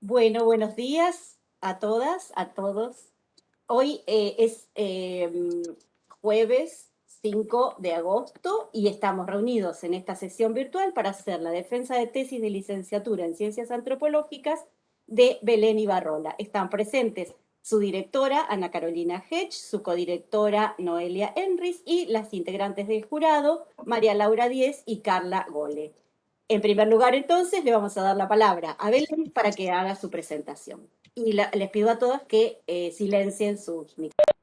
Bueno, buenos días a todas, a todos. Hoy es jueves 5 de agosto y estamos reunidos en esta sesión virtual para hacer la defensa de tesis de licenciatura en Ciencias Antropológicas de Belén Ibarrola. Están presentes su directora, Ana Carolina Hedge, su codirectora, Noelia Enris, y las integrantes del jurado, María Laura Díez y Carla Gole. En primer lugar, entonces, le vamos a dar la palabra a Belén para que haga su presentación. Y les pido a todas que silencien sus micrófonos.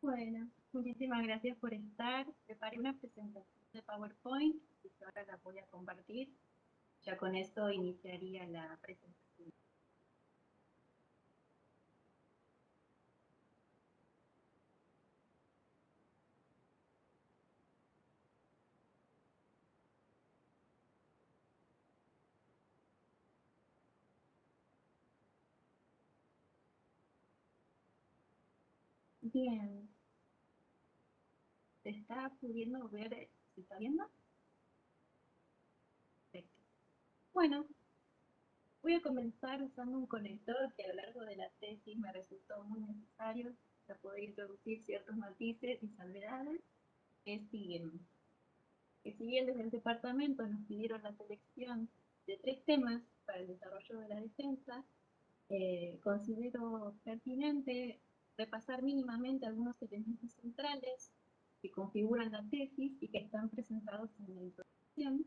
Bueno, muchísimas gracias por estar. Preparé una presentación de PowerPoint y ahora la voy a compartir. Ya con esto iniciaría la presentación. Bien, ¿se está pudiendo ver? ¿Se está viendo? Perfecto. Bueno, voy a comenzar usando un conector que a lo largo de la tesis me resultó muy necesario para poder introducir ciertos matices y salvedades que siguen. Que si bien desde el departamento nos pidieron la selección de 3 temas para el desarrollo de la defensa, considero pertinente repasar mínimamente algunos elementos centrales que configuran la tesis y que están presentados en la introducción,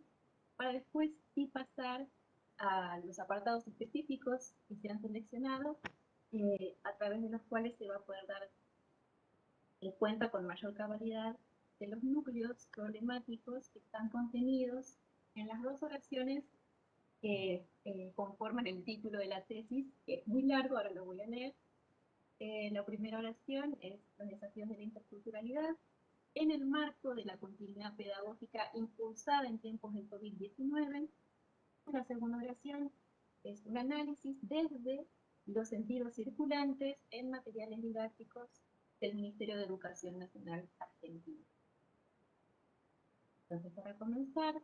para después sí pasar a los apartados específicos que se han seleccionado, a través de los cuales se va a poder dar cuenta con mayor cabalidad de los núcleos problemáticos que están contenidos en las dos oraciones que conforman el título de la tesis, que es muy largo, ahora lo voy a leer. La primera oración es los desafíos de la interculturalidad en el marco de la continuidad pedagógica impulsada en tiempos del COVID-19. La segunda oración es un análisis desde los sentidos circulantes en materiales didácticos del Ministerio de Educación Nacional Argentino. Entonces, para comenzar,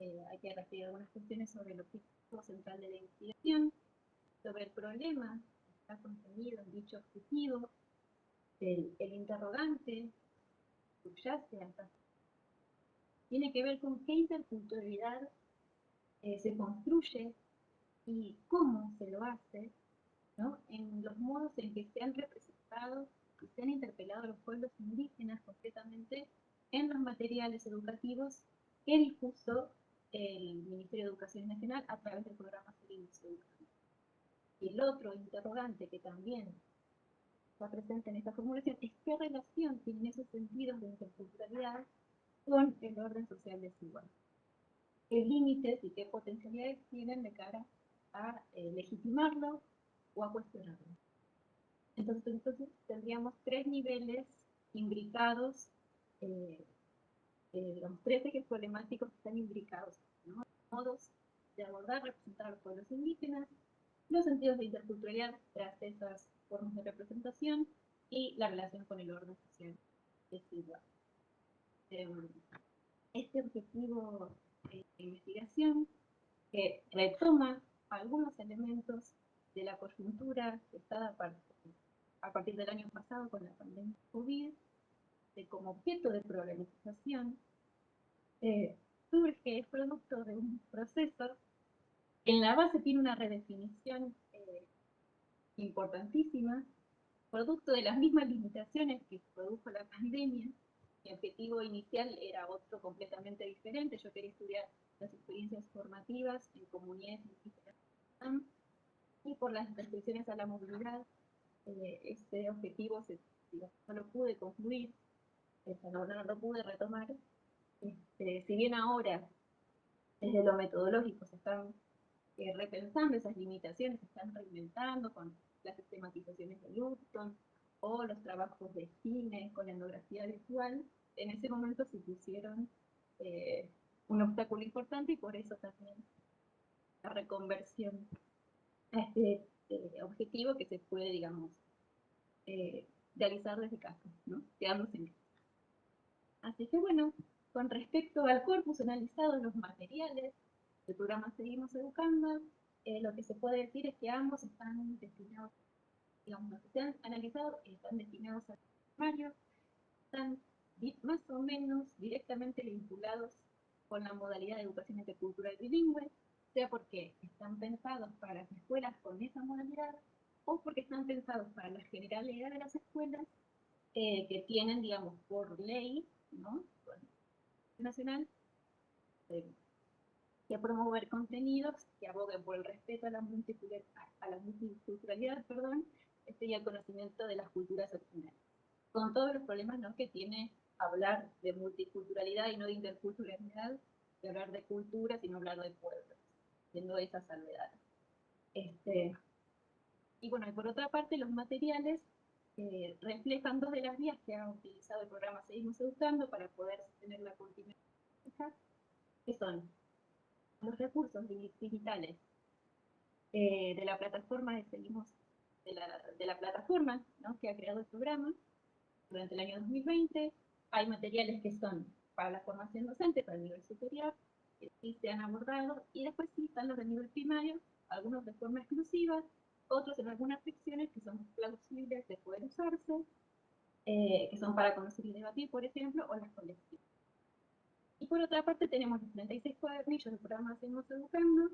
hay que referir algunas cuestiones sobre el objetivo central de la investigación, sobre el problema que está contenido en dicho objetivo, el interrogante subyace hasta tiene que ver con qué interculturalidad se construye y cómo se lo hace, ¿no? En los modos en que se han representado y se han interpelado a los pueblos indígenas, concretamente en los materiales educativos que dispuso el Ministerio de Educación Nacional a través del programa Servicio Educativo. Y el otro interrogante que también está presente en esta formulación es qué relación tienen esos sentidos de interculturalidad con el orden social desigual. ¿Qué límites y qué potencialidades tienen de cara a legitimarlo o a cuestionarlo? Entonces tendríamos 3 niveles imbricados, eh, los 3 ejes problemáticos que están imbricados, ¿no? Modos de abordar, representar a los pueblos indígenas, los sentidos de interculturalidad tras esas formas de representación y la relación con el orden social desigual. Este objetivo de investigación que retoma algunos elementos de la coyuntura que está a partir del año pasado con la pandemia COVID, como objeto de problematización, surge producto de un proceso que en la base tiene una redefinición importantísima, producto de las mismas limitaciones que produjo la pandemia. Mi objetivo inicial era otro completamente diferente. Yo quería estudiar las experiencias formativas en comunidades indígenas, y por las restricciones a la movilidad, este objetivo no lo pude concluir, no lo pude retomar. Si bien ahora, desde lo metodológico, se están repensando esas limitaciones, se están reinventando con las sistematizaciones de Luton o los trabajos de cine con la etnografía virtual, en ese momento se pusieron un obstáculo importante y por eso también la reconversión a este objetivo que se puede, digamos, realizar desde casa, ¿no? Quedándose en casa. Así que bueno, con respecto al corpus analizado, los materiales, el programa Seguimos Educando, lo que se puede decir es que ambos están destinados, digamos, los que se han analizado están destinados al primario, están más o menos directamente vinculados con la modalidad de educación intercultural bilingüe, sea porque están pensados para las escuelas con esa modalidad o porque están pensados para la generalidad de las escuelas que tienen, digamos, por ley, ¿no? Nacional, que promover contenidos que aboguen por el respeto a la multiculturalidad, perdón, y al conocimiento de las culturas originales. Con todos los problemas, ¿no?, que tiene hablar de multiculturalidad y no de interculturalidad, de hablar de culturas y no hablar de pueblos, siendo esa salvedad. Y bueno, y por otra parte, los materiales reflejan dos de las vías que ha utilizado el programa Seguimos Educando para poder sostener la continuidad, que son los recursos digitales de la plataforma de la plataforma, ¿no?, que ha creado el programa durante el año 2020. Hay materiales que son para la formación docente, para el nivel superior, que sí se han abordado, y después sí están los de nivel primario, algunos de forma exclusiva, otros en algunas secciones que son plausibles de poder usarse, que son para conocer y debatir, por ejemplo, o las colectivas. Y por otra parte tenemos los 36 cuadernillos del programa Seguimos Educando,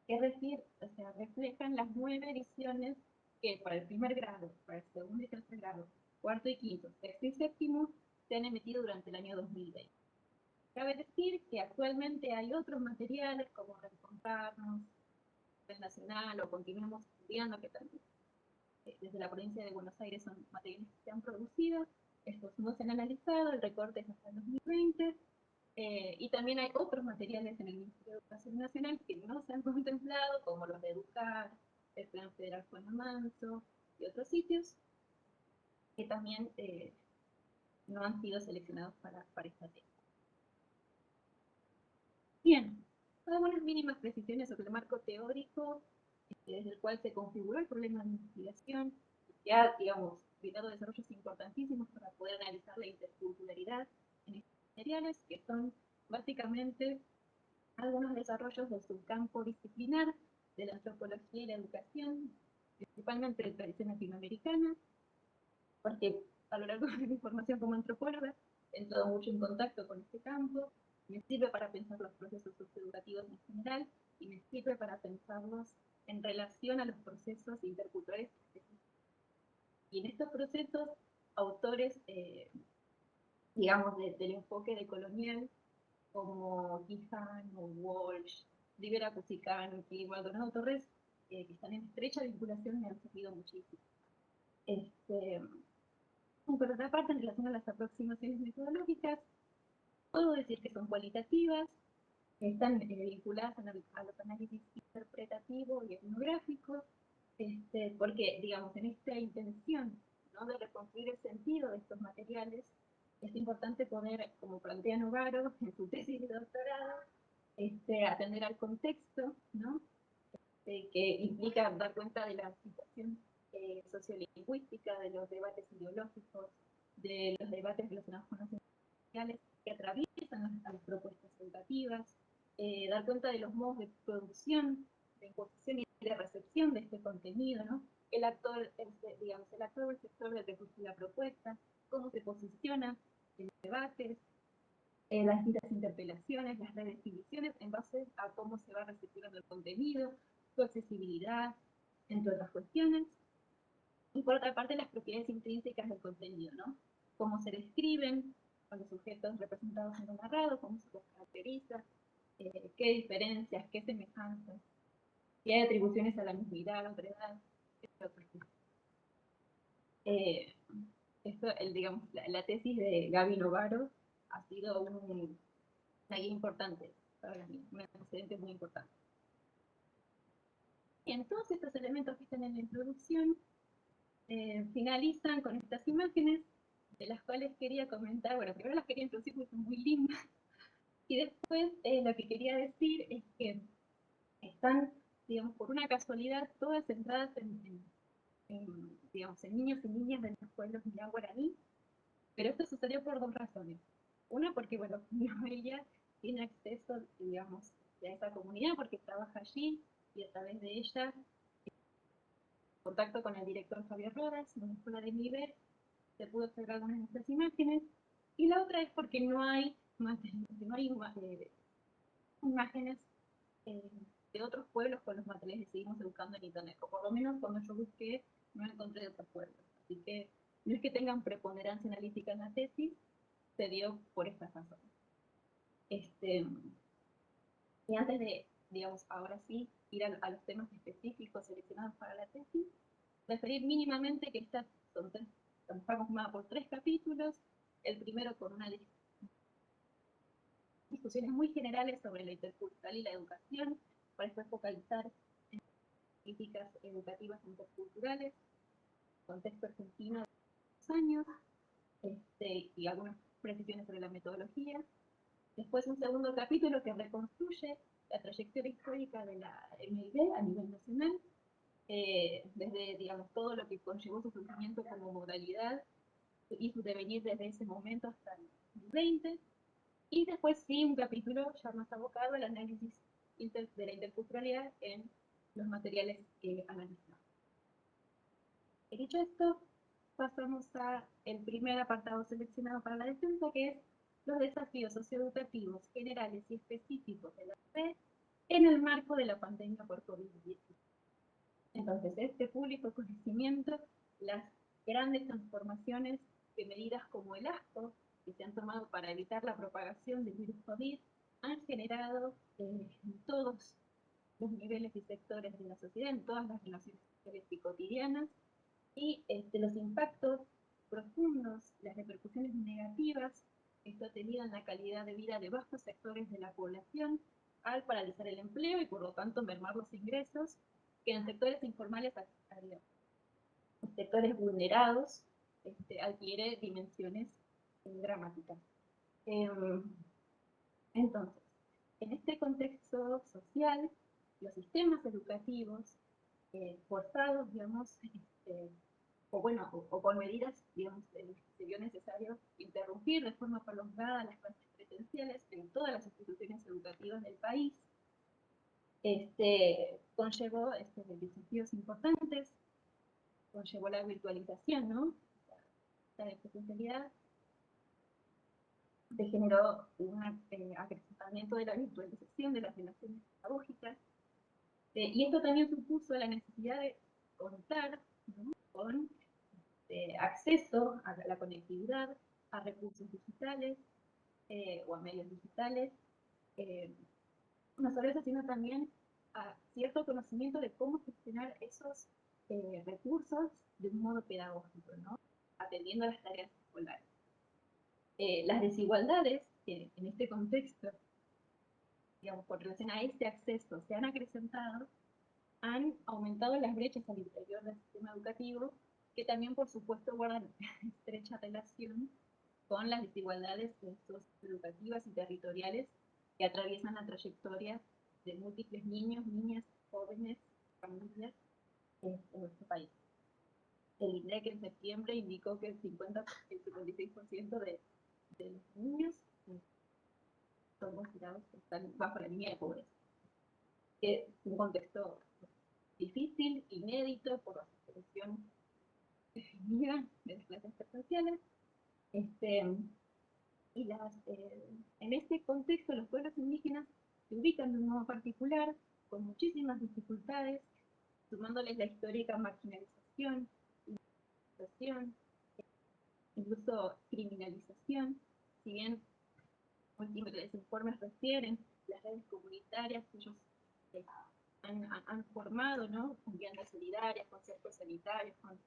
que reflejan las 9 ediciones que para el primer grado, para el segundo y tercer grado, cuarto y quinto, sexto y séptimo, se han emitido durante el año 2020. Cabe decir que actualmente hay otros materiales como Reencontrarnos, Red Nacional o Continuemos Estudiando, que también desde la provincia de Buenos Aires son materiales que se han producido. Estos no se han analizado, el recorte es hasta el 2020. Y también hay otros materiales en el Ministerio de Educación Nacional que no se han contemplado, como los de Educar, el Plan Federal Juan Manso y otros sitios, que también no han sido seleccionados para esta tema. Bien, algunas mínimas precisiones sobre el marco teórico desde el cual se configuró el problema de investigación, que ha, digamos, brindado desarrollos importantísimos para poder analizar la interculturalidad en estos materiales, que son básicamente algunos desarrollos del subcampo disciplinar de la antropología y la educación, principalmente de tradición latinoamericana, porque a lo largo de mi formación como antropóloga he entrado mucho en contacto con este campo, me sirve para pensar los procesos socioeducativos en general y me sirve para pensarlos en relación a los procesos interculturales. Y en estos procesos, autores, digamos, del enfoque decolonial, como Kihan o Walsh, Rivera Cusicano y Maldonado Torres, que están en estrecha vinculación, me han servido muchísimo. Por otra parte, en relación a las aproximaciones metodológicas, puedo decir que son cualitativas, que están vinculadas a los análisis interpretativo y etnográfico, porque, digamos, en esta intención, ¿no?, de reconstruir el sentido de estos materiales, es importante poner, como plantea Novaro en su tesis de doctorado, atender al contexto, ¿no?, que implica dar cuenta de la situación sociolingüística, de los debates ideológicos, de los debates relacionados con los sociales que atraviesan a las propuestas educativas, dar cuenta de los modos de producción, de imposición y de recepción de este contenido, ¿no? El actor, digamos, el actor o el sector del que surge la propuesta, cómo se posiciona en los debates, las distintas interpelaciones, las redefiniciones en base a cómo se va recepcionando el contenido, su accesibilidad, entre otras cuestiones. Y por otra parte, las propiedades intrínsecas del contenido, ¿no? Cómo se describen a los sujetos representados en lo narrado, cómo se los caracteriza, qué diferencias, qué semejanzas, qué hay atribuciones a la mismidad, a la otredad, etc. Digamos, la tesis de Gaby Novaro ha sido una guía importante para mí, un antecedente muy importante. Bien, todos estos elementos que están en la introducción finalizan con estas imágenes, de las cuales quería comentar. Bueno, primero las quería introducir porque son muy lindas, y después lo que quería decir es que están, digamos, por una casualidad, todas centradas digamos, en niños y niñas de los pueblos Milán guaraní, pero esto sucedió por dos razones. Una, porque, bueno, ella tiene acceso, digamos, a esa comunidad porque trabaja allí y a través de ella contacto con el director Javier Rodas, de una escuela de nivel, se pudo observar algunas de estas imágenes, y la otra es porque no hay imágenes eh, de otros pueblos con los materiales que seguimos buscando en internet, o por lo menos cuando yo busqué no encontré de otros pueblos, así que no es que tengan preponderancia analítica en la tesis, se dio por estas razones. Y antes de, digamos, ahora sí, ir a los temas específicos seleccionados para la tesis, referir mínimamente que estas está conformada por 3 capítulos, el primero con una discusiones muy generales sobre lo intercultural y la educación, para después focalizar en políticas educativas interculturales, contexto argentino de los años, y algunas precisiones sobre la metodología. Después un segundo capítulo que reconstruye la trayectoria histórica de la MIB a nivel nacional, desde, digamos, todo lo que conllevó su surgimiento como modalidad y su devenir desde ese momento hasta el 2020. Y después sí, un capítulo ya más abocado al análisis de la interculturalidad en los materiales analizados. Dicho esto, pasamos al primer apartado seleccionado para la defensa, que es los desafíos socioeducativos generales y específicos de la red en el marco de la pandemia por COVID-19. Entonces, este público conocimiento, las grandes transformaciones que medidas como el ASCO, que se han tomado para evitar la propagación del virus COVID, han generado en todos los niveles y sectores de la sociedad, en todas las relaciones sociales y cotidianas, y los impactos profundos, las repercusiones negativas que esto ha tenido en la calidad de vida de vastos sectores de la población al paralizar el empleo y por lo tanto mermar los ingresos, que en sectores informales, sectores vulnerados, adquiere dimensiones dramáticas. Entonces, en este contexto social, los sistemas educativos forzados, digamos, o con medidas, digamos, se vio necesario interrumpir de forma prolongada las clases presenciales en todas las instituciones educativas del país, conllevó desafíos importantes, conllevó la virtualización, ¿no? La presencialidad generó un acrecentamiento de la virtualización de las relaciones pedagógicas, y esto también supuso la necesidad de contar, ¿no?, con acceso a la conectividad, a recursos digitales o a medios digitales, no solo eso, sino también a cierto conocimiento de cómo gestionar esos recursos de un modo pedagógico, ¿no?, atendiendo a las tareas escolares. Las desigualdades en este contexto, digamos, con relación a este acceso, se han acrecentado, han aumentado las brechas al interior del sistema educativo, que también, por supuesto, guardan estrecha relación con las desigualdades socioeducativas y territoriales que atraviesan la trayectoria de múltiples niños, niñas, jóvenes, familias en nuestro país. El INDEC en septiembre indicó que el 56% de los niños son considerados que están bajo la línea de pobreza. Es un contexto difícil, inédito, por la suspensión definida de las clases presenciales. En este contexto, los pueblos indígenas se ubican de un modo particular, con muchísimas dificultades, sumándoles la histórica marginalización, incluso criminalización, si bien múltiples informes refieren las redes comunitarias que ellos han formado, ¿no?, con viandas solidarias, con cercos sanitarios, con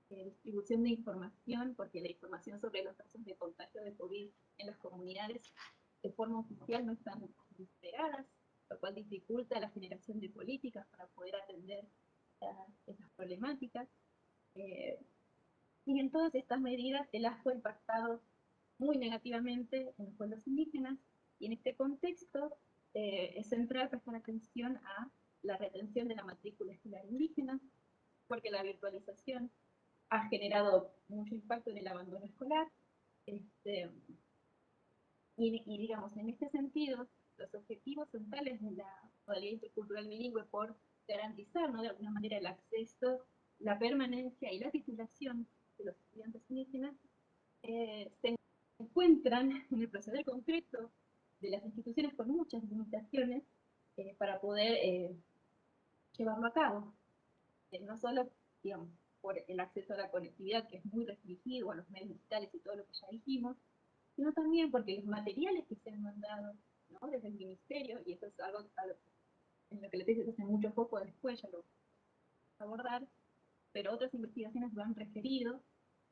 distribución de información, porque la información sobre los casos de contagio de COVID en las comunidades de forma oficial no están desplegadas, lo cual dificulta la generación de políticas para poder atender esas problemáticas. Y en todas estas medidas el ASCO ha impactado muy negativamente en los pueblos indígenas, y en este contexto es central prestar atención a la retención de la matrícula escolar indígena, porque la virtualización ha generado mucho impacto en el abandono escolar, y digamos, en este sentido, los objetivos centrales de la modalidad intercultural bilingüe por garantizar, ¿no?, de alguna manera el acceso, la permanencia y la titulación de los estudiantes indígenas, se encuentran en el proceder concreto de las instituciones con muchas limitaciones para poder llevarlo a cabo. No solo, digamos, por el acceso a la conectividad, que es muy restringido, a los medios digitales y todo lo que ya dijimos, sino también porque los materiales que se han mandado, ¿no?, desde el ministerio, y eso es algo en lo que la tesis hace mucho foco después, ya lo vamos a abordar, pero otras investigaciones lo han referido,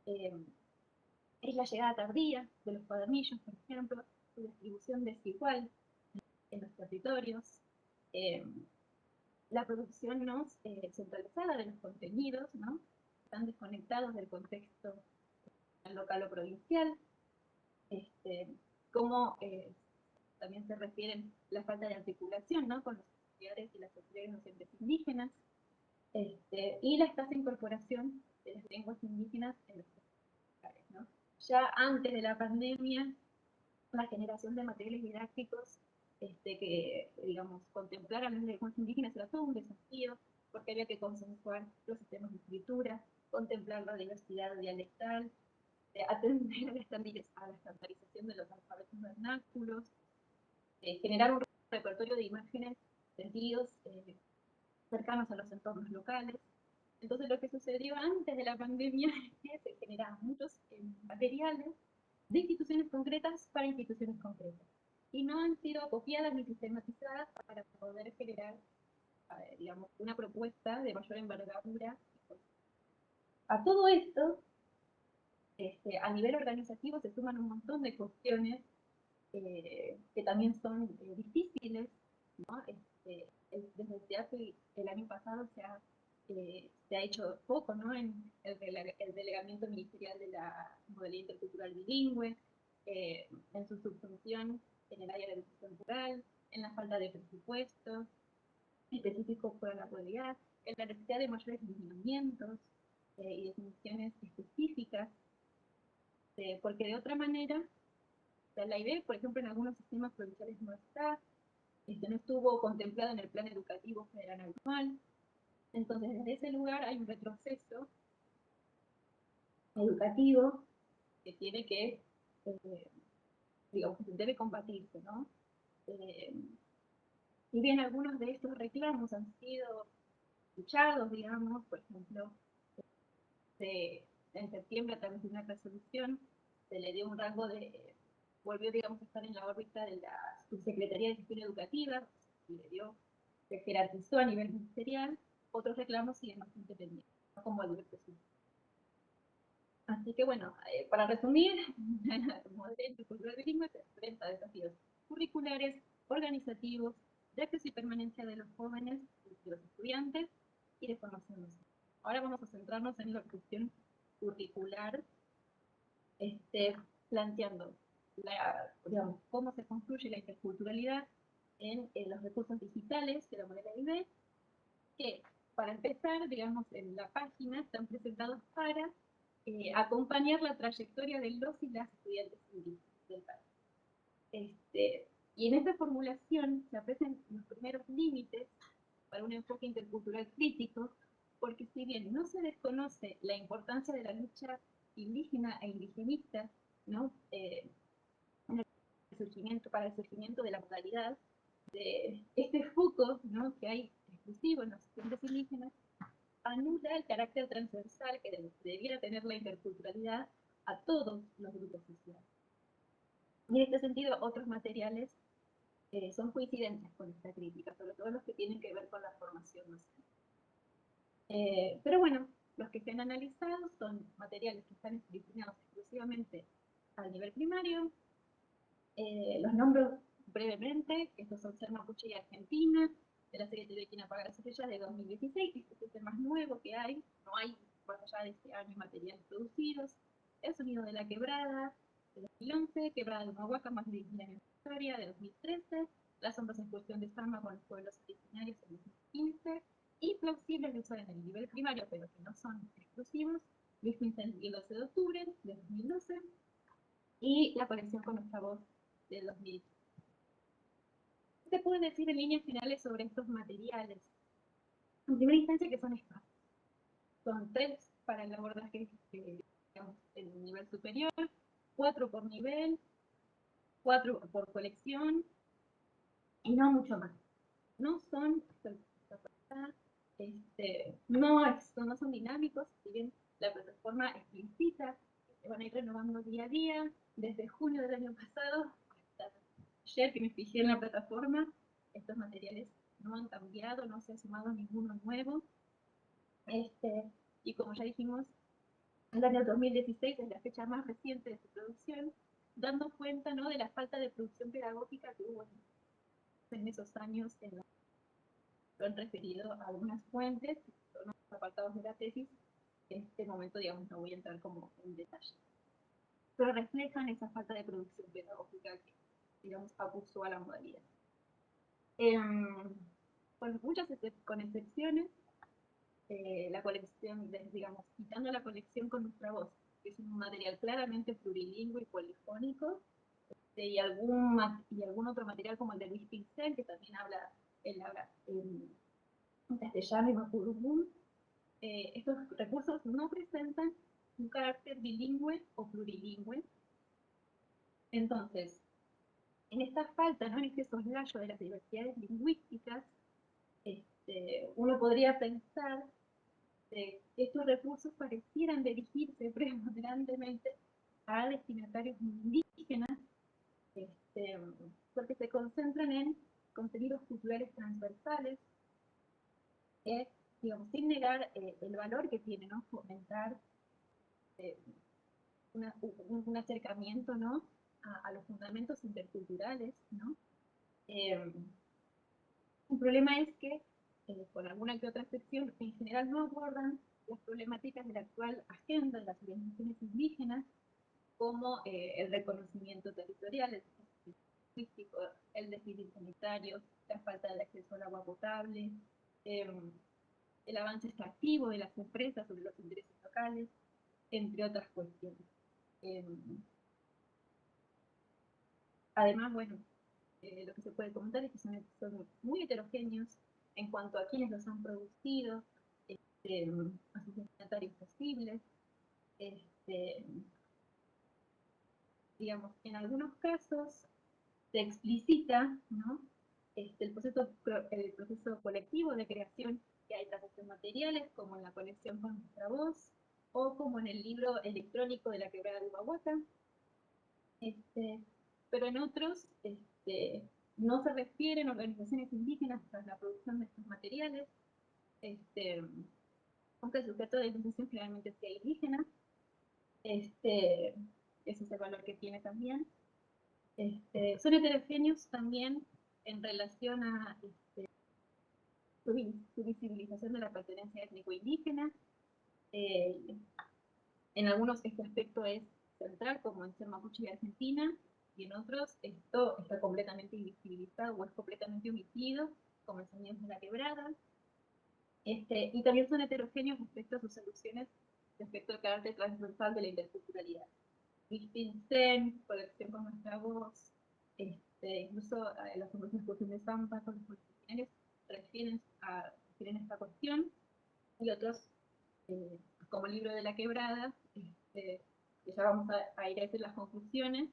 es la llegada tardía de los cuadernillos, por ejemplo, su distribución desigual en los territorios, la producción, ¿no?, centralizada de los contenidos, ¿no?, están desconectados del contexto local o provincial, como también se refieren la falta de articulación, ¿no?, con los auxiliares y las auxiliares docentes indígenas, y la escasa incorporación de las lenguas indígenas en los lugares, ¿no? Ya antes de la pandemia, la generación de materiales didácticos que, digamos, contemplaran las lenguas indígenas era todo un desafío, porque había que consensuar los sistemas de escritura, contemplar la diversidad dialectal, atender a la estandarización de los alfabetos vernáculos, generar un repertorio de imágenes, sentidos cercanos a los entornos locales. Entonces lo que sucedió antes de la pandemia es que se generaban muchos materiales de instituciones concretas para instituciones concretas. Y no han sido copiadas ni sistematizadas para poder generar, digamos, una propuesta de mayor envergadura. A todo esto, a nivel organizativo se suman un montón de cuestiones que también son difíciles, ¿no? Desde el teatro el año pasado se ha hecho poco, ¿no?, en el delegamiento ministerial de la modalidad intercultural bilingüe, en su subfunción en el área de educación rural, en la falta de presupuesto específico para la modalidad, en la necesidad de mayores lineamientos y definiciones específicas, porque de otra manera, o sea, la idea, por ejemplo, en algunos sistemas provinciales no está, no estuvo contemplado en el plan educativo federal anual. Entonces, desde ese lugar hay un retroceso educativo que tiene que, digamos, que debe combatirse, ¿no? Si bien algunos de estos reclamos han sido escuchados, digamos, por ejemplo, en septiembre a través de una resolución se le dio un rango de, volvió, digamos, a estar en la órbita de la Subsecretaría de Gestión Educativa, se le dio, se jerarquizó a nivel ministerial, otros reclamos siguen bastante pendientes, ¿no?, como el presupuesto. Así que bueno, para resumir, la modalidad intercultural bilingüe se enfrenta a desafíos curriculares, organizativos, de acceso y permanencia de los jóvenes, de los estudiantes y de formación docente. Ahora vamos a centrarnos en la cuestión curricular, planteando digamos, cómo se construye la interculturalidad en los recursos digitales de la modalidad IB, que para empezar, digamos, en la página están presentados para acompañar la trayectoria de los y las estudiantes indígenas del país. Y en esta formulación se aprecian los primeros límites para un enfoque intercultural crítico, porque si bien no se desconoce la importancia de la lucha indígena e indigenista, ¿no?, para el surgimiento de la modalidad, de este foco, ¿no?, que hay exclusivo en los estudiantes indígenas, anula el carácter transversal que debiera tener la interculturalidad a todos los grupos sociales. Y en este sentido, otros materiales son coincidentes con esta crítica, sobre todo los que tienen que ver con la formación docente. Pero bueno, los que se han analizado son materiales que están destinados exclusivamente al nivel primario. Los nombro brevemente, que estos son Ser Mapuche y Argentina, de la serie TV Quien apaga las estrellas de 2016, que este es el más nuevo que hay, no hay más allá de este año materiales producidos. El Sonido de la Quebrada, de 2011, Quebrada de Humahuaca, más de 10.000 años de historia, de 2013, Las sombras en cuestión de Sama con los pueblos originarios, de 2015, y Plausibles de usar en el nivel primario, pero que no son exclusivos, Luis Pincel y el 12 de octubre, de 2012, y La conexión con nuestra voz, del 2000. puedo decir en líneas finales sobre estos materiales? En primera instancia que son espacios. Son 3 para el abordaje, digamos, en el nivel superior, 4 por nivel, 4 por colección, y no mucho más. No son, no son dinámicos, si bien la plataforma explicita que van a ir renovando día a día, desde junio del año pasado hasta ayer que me fijé en la plataforma, estos materiales no han cambiado, no se ha sumado ninguno nuevo. Y como ya dijimos, el año 2016 es la fecha más reciente de su producción, dando cuenta, ¿no?, de la falta de producción pedagógica que hubo en esos años. Lo han referido a algunas fuentes, son los apartados de la tesis. En este momento, digamos, no voy a entrar como en detalle, pero reflejan esa falta de producción pedagógica que, digamos, acusó a la modalidad. Con con excepciones, la colección, digamos, quitando la colección con nuestra voz, que es un material claramente plurilingüe y polifónico, y algún otro material como el de Luis Pincel, que también habla en castellano y mapudungún. Estos recursos no presentan un carácter bilingüe o plurilingüe. Entonces, en esta falta, ¿no?, en este soslayo de las diversidades lingüísticas, uno podría pensar que estos recursos parecieran dirigirse preponderantemente a destinatarios indígenas, porque se concentran en contenidos culturales transversales, que, digamos, sin negar el valor que tiene, ¿no?, fomentar un acercamiento, ¿no?, a los fundamentos interculturales, ¿no? Un problema es que, con alguna que otra excepción, en general no abordan las problemáticas de la actual agenda de las organizaciones indígenas, como el reconocimiento territorial, el lingüístico, el déficit sanitario, la falta de acceso al agua potable, el avance extractivo de las empresas sobre los intereses locales, entre otras cuestiones. Además, bueno, lo que se puede comentar es que son muy heterogéneos en cuanto a quienes los han producido, a sus destinatarios posibles. Digamos, en algunos casos se explicita, ¿no?, el proceso colectivo de creación que hay tras estos materiales, como en la colección Con Nuestra Voz, o como en el libro electrónico de la Quebrada de Humahuaca. Pero en otros no se refieren organizaciones indígenas tras la producción de estos materiales, aunque el sujeto de organización generalmente sea indígena. Ese es el valor que tiene también. Son heterogéneos también en relación a su visibilización de la pertenencia étnico-indígena. En algunos este aspecto es central, como en ser mapuche y Argentina, y en otros esto está completamente invisibilizado o es completamente omitido, como en Sonidos de la Quebrada. Y también son heterogéneos respecto a sus soluciones respecto al carácter transversal de la interculturalidad. Luis Pincel, colección Con Nuestra Voz, incluso las conversaciones de Zampa con los originarios refieren a esta cuestión, y otros, como el libro de la Quebrada, que ya vamos a ir a decir las conclusiones,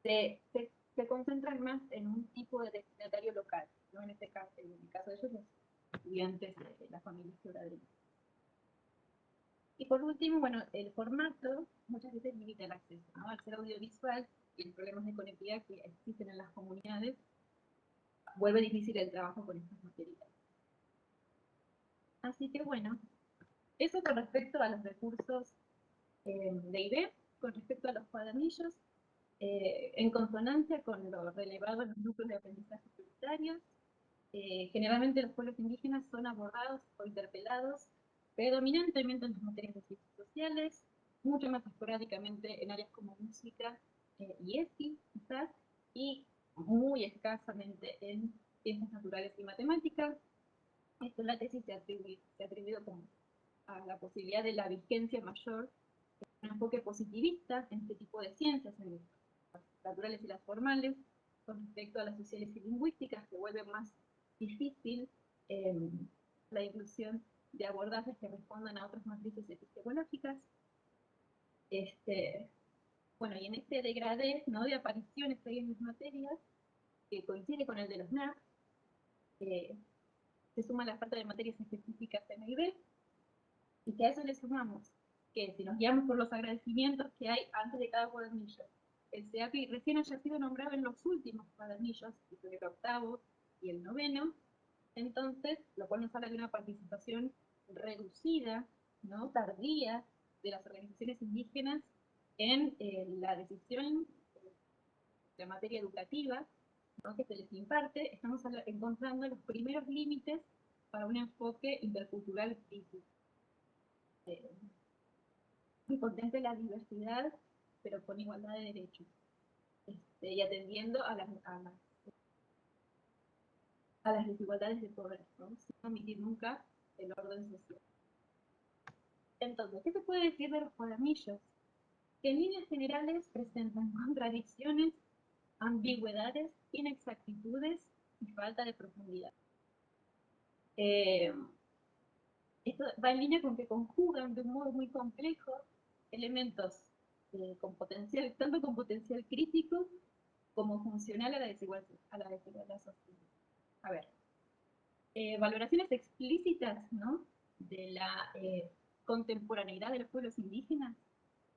se concentran más en un tipo de destinatario local, ¿no? En el caso de ellos, los estudiantes de las familias quebraderas. Y por último, bueno, el formato muchas veces limita el acceso, ¿no? Al ser audiovisual y los problemas de conectividad que existen en las comunidades, vuelve difícil el trabajo con estos materiales. Así que bueno, eso con respecto a los recursos de IB. Con respecto a los cuadernillos, en consonancia con lo relevado en los núcleos de aprendizaje prioritarios, generalmente los pueblos indígenas son abordados o interpelados predominantemente en las materias de ciencias sociales, mucho más esporádicamente en áreas como música y ESI, quizás, y muy escasamente en ciencias naturales y matemáticas. Esto en la tesis se ha atribuido como a la posibilidad de la vigencia mayor, un enfoque positivista en este tipo de ciencias, en las naturales y las formales, con respecto a las sociales y lingüísticas, que vuelve más difícil la inclusión de abordajes que respondan a otras matrices epistemológicas. Bueno, y en este degradé, ¿no?, de apariciones que hay en las materias, que coincide con el de los NAP, se suma la falta de materias específicas en el B, y que a eso le sumamos que si nos guiamos por los agradecimientos que hay antes de cada cuadernillo, el CEAPI recién haya sido nombrado en los últimos cuadernillos, el octavo y el noveno, entonces, lo cual nos habla de una participación reducida, ¿no?, tardía, de las organizaciones indígenas en la decisión de materia educativa, ¿no?, que se les imparte. Estamos encontrando los primeros límites para un enfoque intercultural crítico. Que contemple la diversidad, pero con igualdad de derechos, y atendiendo a las desigualdades de poder, ¿no?, sin omitir nunca el orden social. Entonces, ¿qué se puede decir de los cuadernillos? Que en líneas generales presentan contradicciones, ambigüedades, inexactitudes y falta de profundidad. Esto va en línea con que conjugan de un modo muy complejo elementos con potencial, tanto con potencial crítico como funcional a la desigualdad social. A ver, valoraciones explícitas, ¿no?, de la contemporaneidad de los pueblos indígenas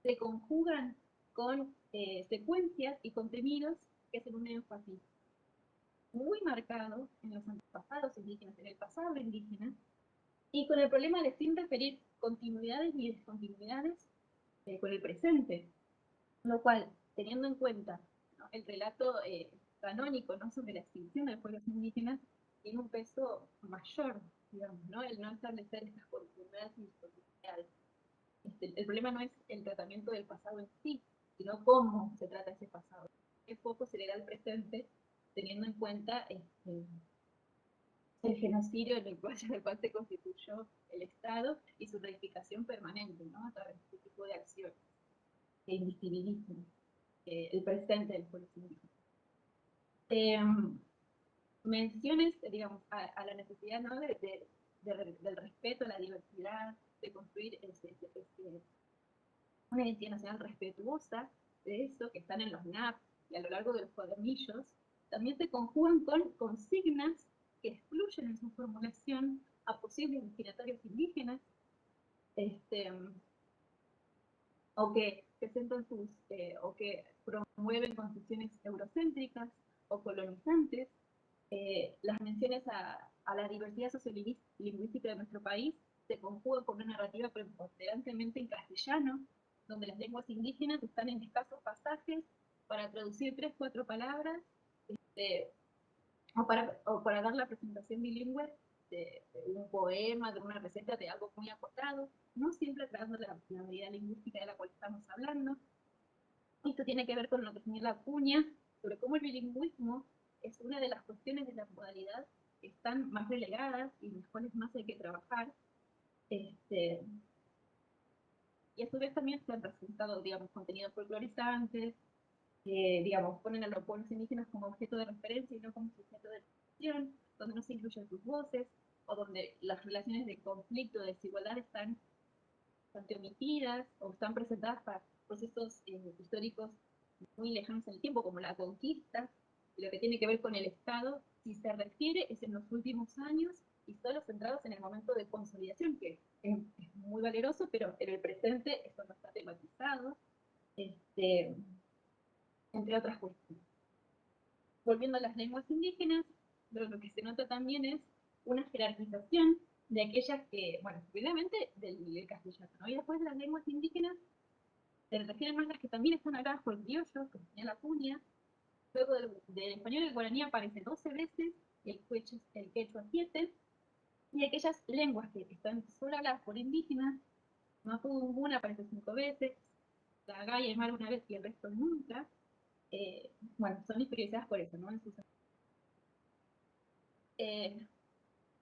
se conjugan con secuencias y contenidos que hacen un énfasis muy marcado en los antepasados indígenas, en el pasado indígena, y con el problema de sin referir continuidades ni descontinuidades con el presente, lo cual, teniendo en cuenta, ¿no?, el relato canónico, ¿no?, sobre la extinción de los pueblos indígenas, tiene un peso mayor, digamos, ¿no?, el no establecer estas continuidades y descontinuidades. El problema no es el tratamiento del pasado en sí, sino cómo se trata ese pasado. Qué foco se le da al presente, teniendo en cuenta el genocidio en el cual se constituyó el Estado y su reivindicación permanente, ¿no?, a través de este tipo de acciones que invisibilizan el presente del pueblo indígena. Menciones, digamos, a la necesidad, ¿no?, del respeto a la diversidad, de construir una identidad nacional respetuosa de eso, que están en los NAP y a lo largo de los cuadernillos, también se conjugan con consignas que excluyen en su formulación a posibles destinatarios indígenas, o que presentan o que promueven concepciones eurocéntricas o colonizantes. Las menciones a la diversidad sociolingüística de nuestro país se conjugan con una narrativa preponderantemente en castellano, donde las lenguas indígenas están en escasos pasajes para traducir 3 o 4 palabras, o para dar la presentación bilingüe de un poema, de una receta, de algo muy acotado, no siempre tratando la variedad lingüística de la cual estamos hablando. Esto tiene que ver con lo que señala Acuña, sobre cómo el bilingüismo es una de las cuestiones de la modalidad que están más relegadas y en las cuales más hay que trabajar. Y a su vez también se han presentado, digamos, contenidos folclorizantes, digamos, ponen a los pueblos indígenas como objeto de referencia y no como sujeto de reflexión, donde no se incluyen sus voces, o donde las relaciones de conflicto, de desigualdad están bastante omitidas, o están presentadas para procesos históricos muy lejanos en el tiempo, como la conquista, y lo que tiene que ver con el Estado, si se refiere, es en los últimos años, y solo centrados en el momento de consolidación, que es muy valeroso, pero en el presente esto no está tematizado, entre otras cuestiones. Volviendo a las lenguas indígenas, lo que se nota también es una jerarquización de aquellas que, bueno, primeramente del castellano, ¿no?, y después de las lenguas indígenas se refieren más las que también están habladas por criollos, como señala Acuña. Luego del español el guaraní aparece 12 veces, el quechua 7, y aquellas lenguas que están solo habladas por indígenas, mapudungún aparece 5 veces, la gaya y mal una vez y el resto nunca. Bueno, son priorizadas por eso, ¿no?, en sus...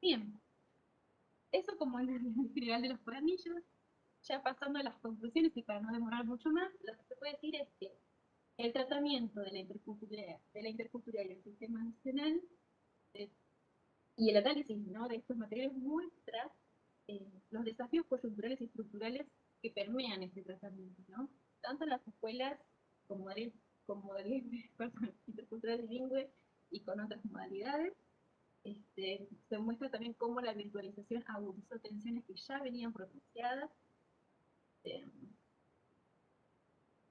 bien, eso como en general de los cuadernillos. Ya pasando a las conclusiones y para no demorar mucho más, lo que se puede decir es que El tratamiento de la interculturalidad del sistema nacional y el análisis, ¿no?, de estos materiales muestra los desafíos coyunturales y estructurales que permean este tratamiento, ¿no? Tanto en las escuelas con modalidades perdón, intercultural bilingüe y con otras modalidades. Se muestra también cómo la virtualización agudizó tensiones que ya venían pronunciadas,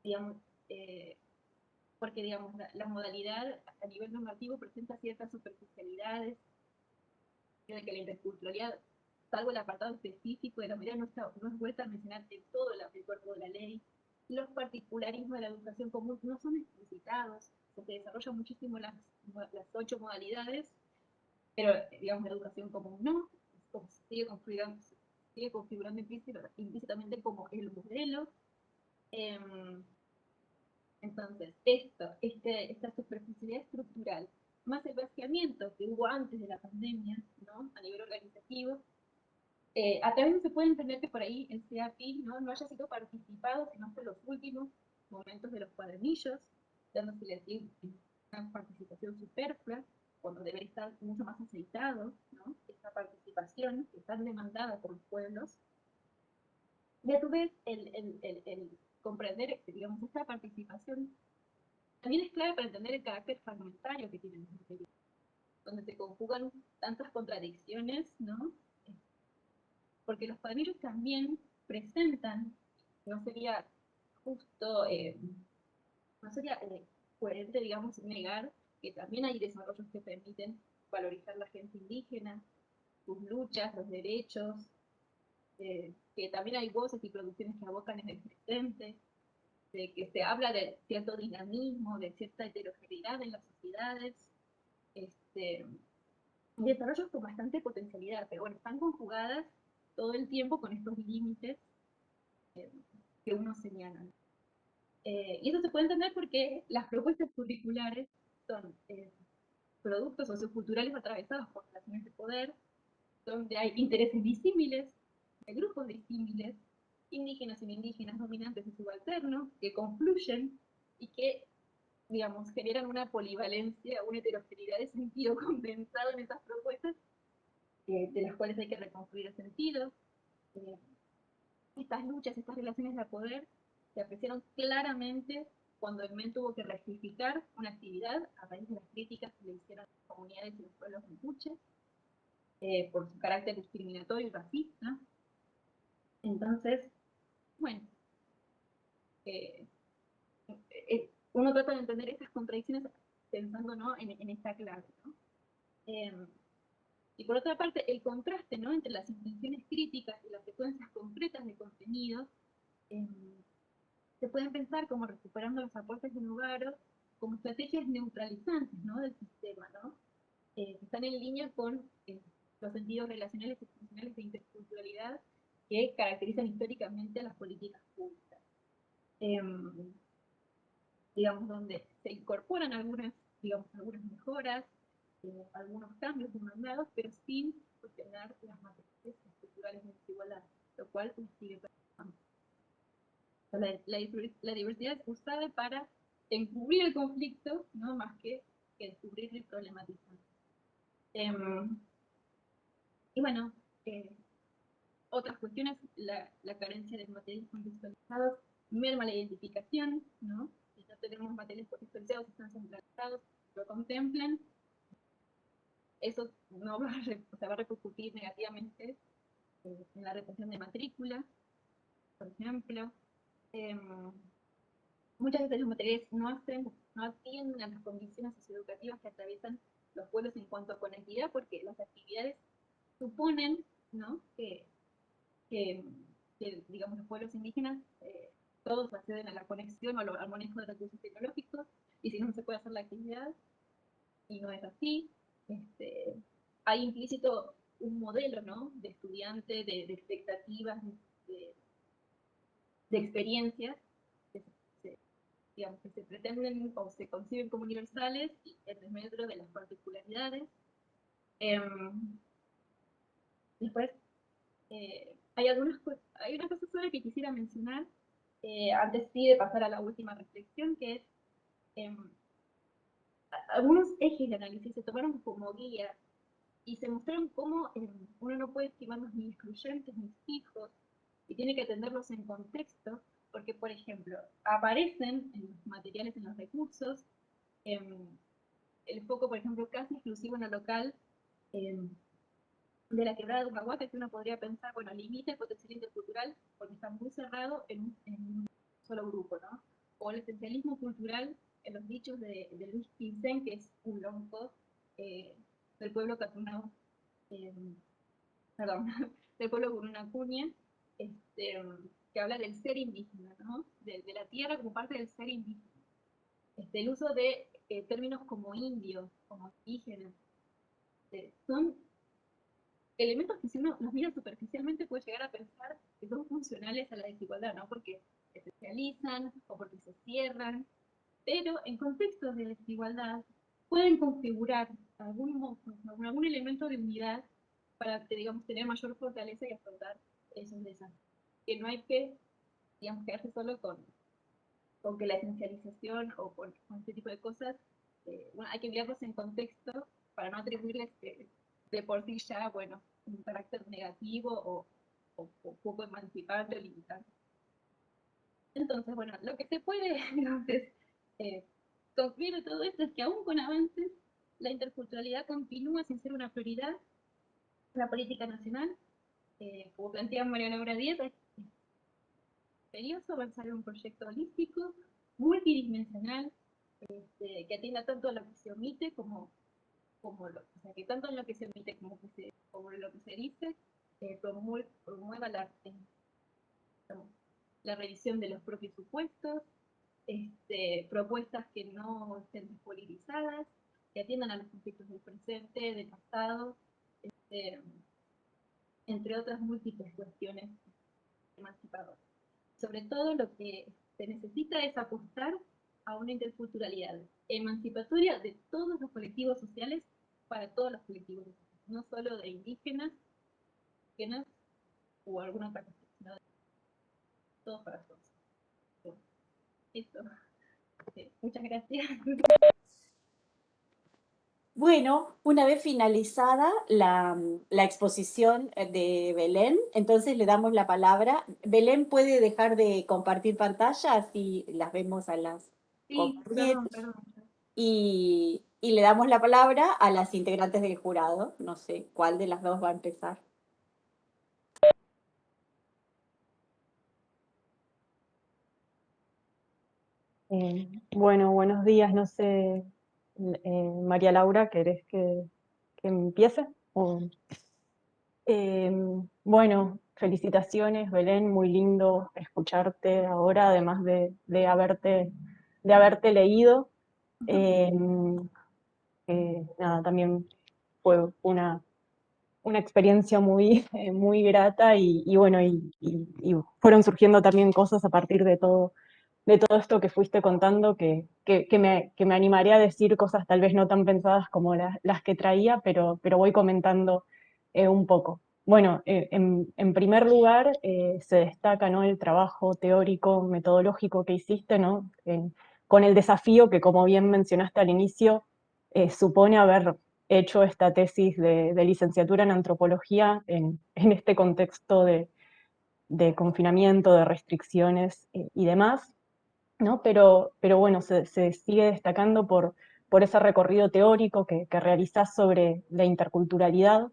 digamos, porque digamos, la modalidad a nivel normativo presenta ciertas superficialidades, de que la interculturalidad, salvo el apartado específico de la medida, no es vuelta a mencionar en todo el cuerpo de la ley. Los particularismos de la educación común no son explicitados, se desarrollan muchísimo las 8 modalidades, pero digamos la educación común no, como se sigue configurando implícitamente como el modelo. Entonces, esta superficialidad estructural, más el vaciamiento que hubo antes de la pandemia, ¿no?, a nivel organizativo, a través no se puede entender que por ahí el CAPI no haya sido participado, sino hasta los últimos momentos de los cuadernillos, dándose una participación superflua, cuando debería estar mucho más aceitado, ¿no?, esta participación que es tan demandada por los pueblos. Y a su vez, el comprender, digamos, esta participación también es clave para entender el carácter fragmentario que tienen los materiales, donde se conjugan tantas contradicciones, ¿no? Porque los cuadernillos también presentan, no sería justo, no sería coherente, digamos, negar que también hay desarrollos que permiten valorizar la gente indígena, sus luchas, los derechos, que también hay voces y producciones que abocan en el presente, de que se habla de cierto dinamismo, de cierta heterogeneidad en las sociedades, desarrollos con bastante potencialidad, pero bueno, están conjugadas todo el tiempo con estos límites que uno señala. Y eso se puede entender porque las propuestas curriculares son productos socioculturales atravesados por relaciones de poder, donde hay intereses disímiles, hay grupos disímiles, indígenas y no indígenas, dominantes y subalternos, que confluyen y que, digamos, generan una polivalencia, una heterogeneidad de sentido condensado en esas propuestas, de las cuales hay que reconstruir el sentido. Estas luchas, estas relaciones de poder, se apreciaron claramente cuando el MEN tuvo que rectificar una actividad a raíz de las críticas que le hicieron a las comunidades y los pueblos mapuches, por su carácter discriminatorio y racista. Entonces, bueno, uno trata de entender estas contradicciones pensando, ¿no?, en esta clave, ¿no? Y por otra parte, el contraste, ¿no?, entre las intenciones críticas y las secuencias concretas de contenido se pueden pensar como recuperando los aportes de Nogaro como estrategias neutralizantes, ¿no?, del sistema, ¿no?, que están en línea con los sentidos relacionales y funcionales de interculturalidad que caracterizan históricamente a las políticas públicas. Digamos, donde se incorporan algunas mejoras, algunos cambios demandados, pero sin cuestionar las matrices estructurales de desigualdad, lo cual sigue persistendo. La diversidad es usada para encubrir el conflicto, no más que descubrir y problematizar. Y bueno, otras cuestiones, la carencia de materiales contextualizados merma la identificación, ¿no? Si no tenemos materiales contextualizados, están centralizados, lo contemplan, eso no va va a repercutir negativamente en la retención de matrícula, por ejemplo. Muchas veces los materiales no atienden a las condiciones socioeducativas que atraviesan los pueblos en cuanto a conectividad, porque las actividades suponen, ¿no?, que digamos, los pueblos indígenas todos acceden a la conexión o al manejo de recursos tecnológicos, y si no, no se puede hacer la actividad, y no es así. Hay implícito un modelo, ¿no?, de estudiante, de expectativas, de experiencias, digamos, que se pretenden o se conciben como universales en desmedro de las particularidades. Después, hay una cosa sobre que quisiera mencionar, antes sí de pasar a la última reflexión, que es algunos ejes de análisis se tomaron como guía y se mostraron cómo uno no puede estimarlos ni excluyentes ni fijos y tiene que atenderlos en contexto, porque, por ejemplo, aparecen en los materiales, en los recursos, el foco, por ejemplo, casi exclusivo en lo local, de la quebrada de Humahuaca, que uno podría pensar, bueno, limita el potencial intercultural porque está muy cerrado en un solo grupo, ¿no? O el esencialismo cultural en los dichos de Luis Pincén, que es un lonco del pueblo catunao, eh, perdón, del pueblo Curunacuña, que habla del ser indígena, ¿no? De la tierra como parte del ser indígena. El uso de términos como indio, como indígena, son elementos que si uno los mira superficialmente puede llegar a pensar que son funcionales a la desigualdad, ¿no? Porque se especializan o porque se cierran, pero en contextos de desigualdad pueden configurar algún elemento de unidad para, digamos, tener mayor fortaleza y afrontar esos desafíos. Que no hay que, digamos, quedarse solo con que la esencialización o con este tipo de cosas, bueno, hay que mirarlos en contexto para no atribuirles de por sí ya, bueno, un carácter negativo o poco emancipante o limitante. Entonces, bueno, lo que se puede entonces, concluir de todo esto es que aún con avances, la interculturalidad continúa sin ser una prioridad en la política nacional. Como plantea María Laura Díaz, es imperioso avanzar en un proyecto holístico, multidimensional, que atienda tanto a lo que se omite o sea, que tanto en lo que se omite como en lo que se dice, promueva la revisión de los propios supuestos, propuestas que no estén despolitizadas, que atiendan a los conflictos del presente, del pasado, este, entre otras múltiples cuestiones emancipadoras. Sobre todo lo que se necesita es apostar a una interculturalidad emancipatoria de todos los colectivos sociales para todos los colectivos sociales, no solo de indígenas o alguna otra cuestión, sino de todos para todos. Eso. Muchas gracias. Bueno, una vez finalizada la exposición de Belén, entonces le damos la palabra. Belén puede dejar de compartir pantalla, así las vemos a las Sí, compañeras, perdón. y le damos la palabra a las integrantes del jurado. No sé cuál de las dos va a empezar. Bueno, buenos días, no sé, María Laura, ¿querés que empiece? Eh, bueno, felicitaciones, Belén, muy lindo escucharte ahora, además de haberte leído. Eh, Nada, también fue una experiencia muy, muy grata y bueno, y fueron surgiendo también cosas a partir de todo esto que fuiste contando, que me animaría a decir cosas tal vez no tan pensadas como las que traía, pero voy comentando un poco. Bueno, en primer lugar, se destaca, ¿no?, el trabajo teórico, metodológico que hiciste, ¿no?, con el desafío que, como bien mencionaste al inicio, supone haber hecho esta tesis de licenciatura en antropología en este contexto de confinamiento, de restricciones y demás, ¿no? Pero bueno, se sigue destacando por ese recorrido teórico que realizás sobre la interculturalidad,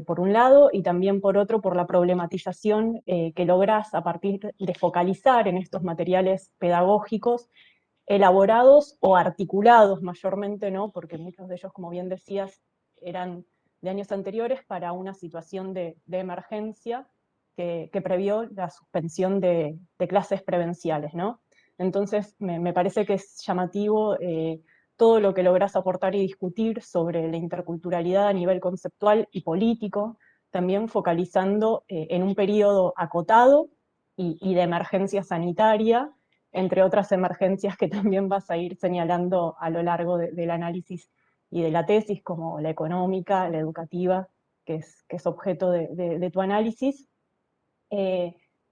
por un lado, y también por otro, por la problematización que lográs a partir de focalizar en estos materiales pedagógicos elaborados o articulados mayormente, ¿no?, porque muchos de ellos, como bien decías, eran de años anteriores para una situación de emergencia que previó la suspensión de clases presenciales, ¿no? Entonces, me parece que es llamativo todo lo que lográs aportar y discutir sobre la interculturalidad a nivel conceptual y político, también focalizando en un periodo acotado y de emergencia sanitaria, entre otras emergencias que también vas a ir señalando a lo largo del análisis y de la tesis, como la económica, la educativa, que es objeto de tu análisis.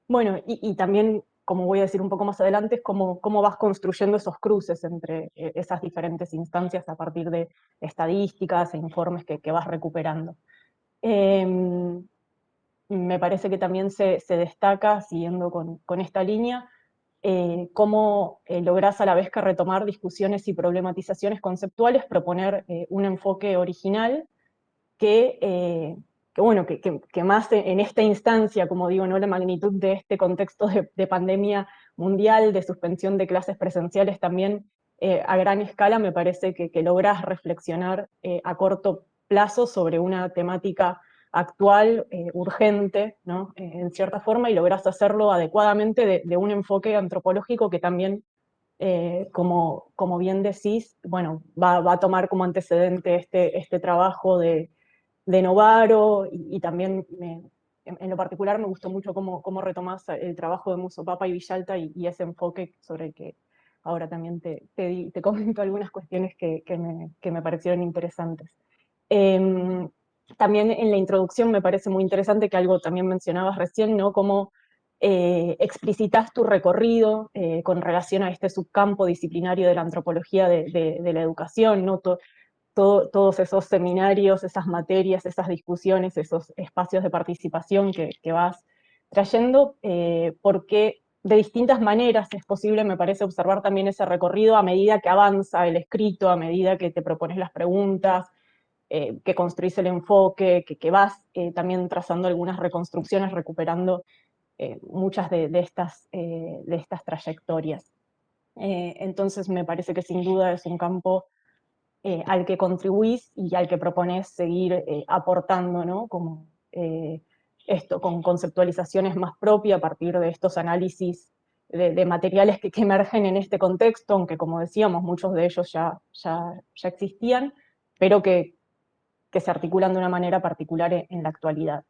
Bueno, y también como voy a decir un poco más adelante, es cómo vas construyendo esos cruces entre esas diferentes instancias a partir de estadísticas e informes que vas recuperando. Me parece que también se destaca, siguiendo con esta línea, cómo lográs a la vez que retomar discusiones y problematizaciones conceptuales, proponer un enfoque original bueno, que más en esta instancia, como digo, ¿no? La magnitud de este contexto de pandemia mundial, de suspensión de clases presenciales también a gran escala, me parece que lográs reflexionar a corto plazo sobre una temática actual, urgente, ¿no? En cierta forma, y lográs hacerlo adecuadamente de un enfoque antropológico que también como bien decís, bueno, va a tomar como antecedente este trabajo de Novaro, y también en lo particular me gustó mucho cómo retomás el trabajo de Muso Papa y Villalta y ese enfoque sobre el que ahora también te comento algunas cuestiones que me parecieron interesantes. Eh, También en la introducción me parece muy interesante que algo también mencionabas recién, ¿no? Cómo explicitas tu recorrido con relación a este subcampo disciplinario de la antropología de la educación, ¿no? Todos esos seminarios, esas materias, esas discusiones, esos espacios de participación que vas trayendo, porque de distintas maneras es posible, me parece, observar también ese recorrido a medida que avanza el escrito, a medida que te propones las preguntas, que construís el enfoque, que vas también trazando algunas reconstrucciones, recuperando muchas de estas trayectorias. Entonces me parece que sin duda es un campo al que contribuís y al que proponés seguir aportando, ¿no? Como esto, con conceptualizaciones más propias a partir de estos análisis de materiales que emergen en este contexto, aunque como decíamos, muchos de ellos ya existían, pero que se articulan de una manera particular en la actualidad.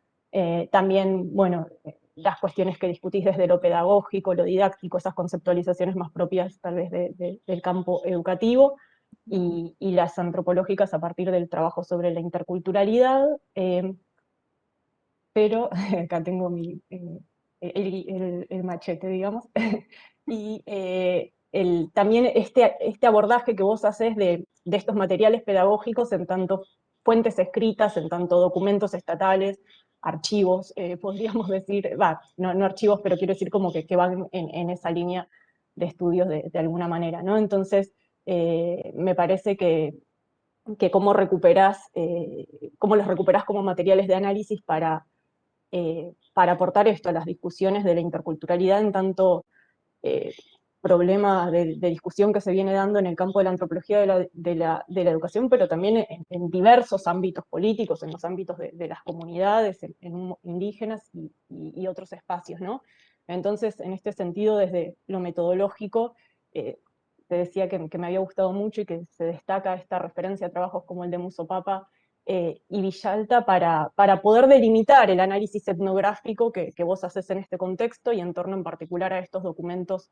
También, bueno, las cuestiones que discutís desde lo pedagógico, lo didáctico, esas conceptualizaciones más propias tal vez del campo educativo, y las antropológicas a partir del trabajo sobre la interculturalidad, pero acá tengo el machete, digamos, y también este abordaje que vos haces de estos materiales pedagógicos en tanto fuentes escritas, en tanto documentos estatales, archivos, podríamos decir, no archivos, pero quiero decir como que van en esa línea de estudios de alguna manera, ¿no? Entonces, me parece que cómo cómo los recuperás como materiales de análisis para aportar esto a las discusiones de la interculturalidad en tanto problema de discusión que se viene dando en el campo de la antropología de la educación, pero también en diversos ámbitos políticos, en los ámbitos de las comunidades, en indígenas y otros espacios, ¿no? Entonces, en este sentido, desde lo metodológico, te decía que me había gustado mucho y que se destaca esta referencia a trabajos como el de Muso Papa y Villalta para poder delimitar el análisis etnográfico que vos haces en este contexto y en torno en particular a estos documentos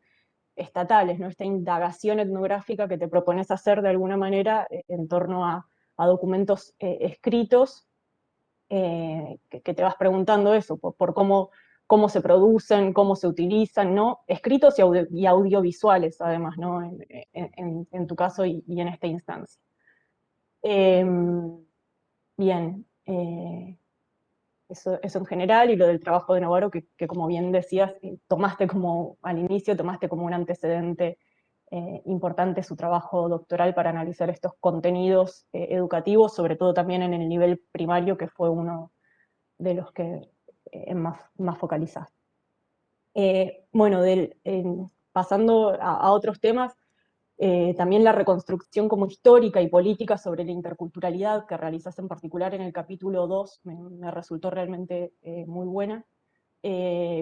estatales, ¿no? Esta indagación etnográfica que te propones hacer de alguna manera en torno a documentos escritos, que te vas preguntando eso, por cómo se producen, cómo se utilizan, ¿no? Escritos y audiovisuales, además, ¿no? En tu caso y en esta instancia. Bien, eso en general, y lo del trabajo de Novaro, que como bien decías, tomaste como al inicio, tomaste como un antecedente importante su trabajo doctoral para analizar estos contenidos educativos, sobre todo también en el nivel primario, que fue uno de los que más focalizaste. Bueno, pasando a otros temas, también la reconstrucción como histórica y política sobre la interculturalidad que realizas en particular en el capítulo 2 me resultó realmente muy buena.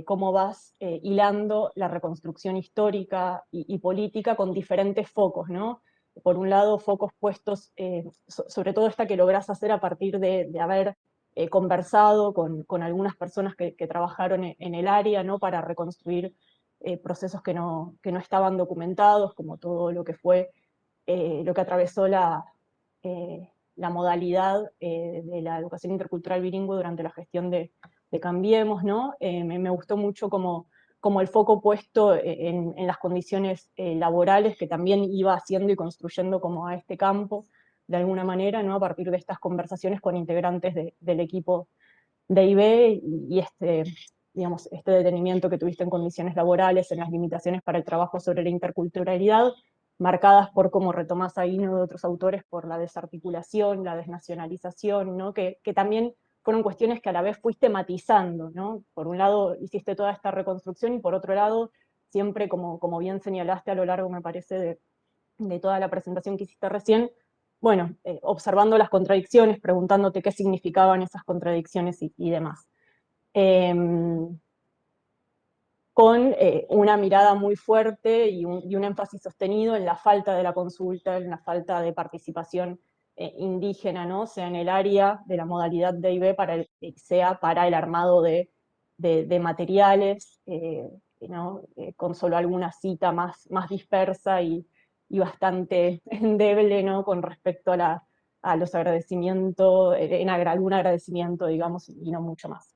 Cómo vas hilando la reconstrucción histórica y política con diferentes focos, ¿no? Por un lado, focos puestos, sobre todo esta que lográs hacer a partir de haber conversado con algunas personas que trabajaron en el área, ¿no? Para reconstruir procesos que no estaban documentados, como todo lo que fue, lo que atravesó la modalidad de la educación intercultural bilingüe durante la gestión de Cambiemos, ¿no? Me gustó mucho como el foco puesto en las condiciones laborales que también iba haciendo y construyendo como a este campo, de alguna manera, ¿no? A partir de estas conversaciones con integrantes del equipo de IB y digamos, este detenimiento que tuviste en condiciones laborales, en las limitaciones para el trabajo sobre la interculturalidad, marcadas por, como retomás ahí, ¿no? De otros autores, por la desarticulación, la desnacionalización, ¿no? Que también fueron cuestiones que a la vez fuiste matizando, ¿no? Por un lado hiciste toda esta reconstrucción y por otro lado, siempre como bien señalaste a lo largo, me parece, de toda la presentación que hiciste recién, bueno, observando las contradicciones, preguntándote qué significaban esas contradicciones y demás. Con una mirada muy fuerte y un énfasis sostenido en la falta de la consulta, en la falta de participación indígena, ¿no? Sea en el área de la modalidad de IB, sea para el armado de materiales, ¿no? Con solo alguna cita más dispersa y bastante endeble, ¿no? Con respecto a los agradecimientos, algún agradecimiento, digamos, y no mucho más.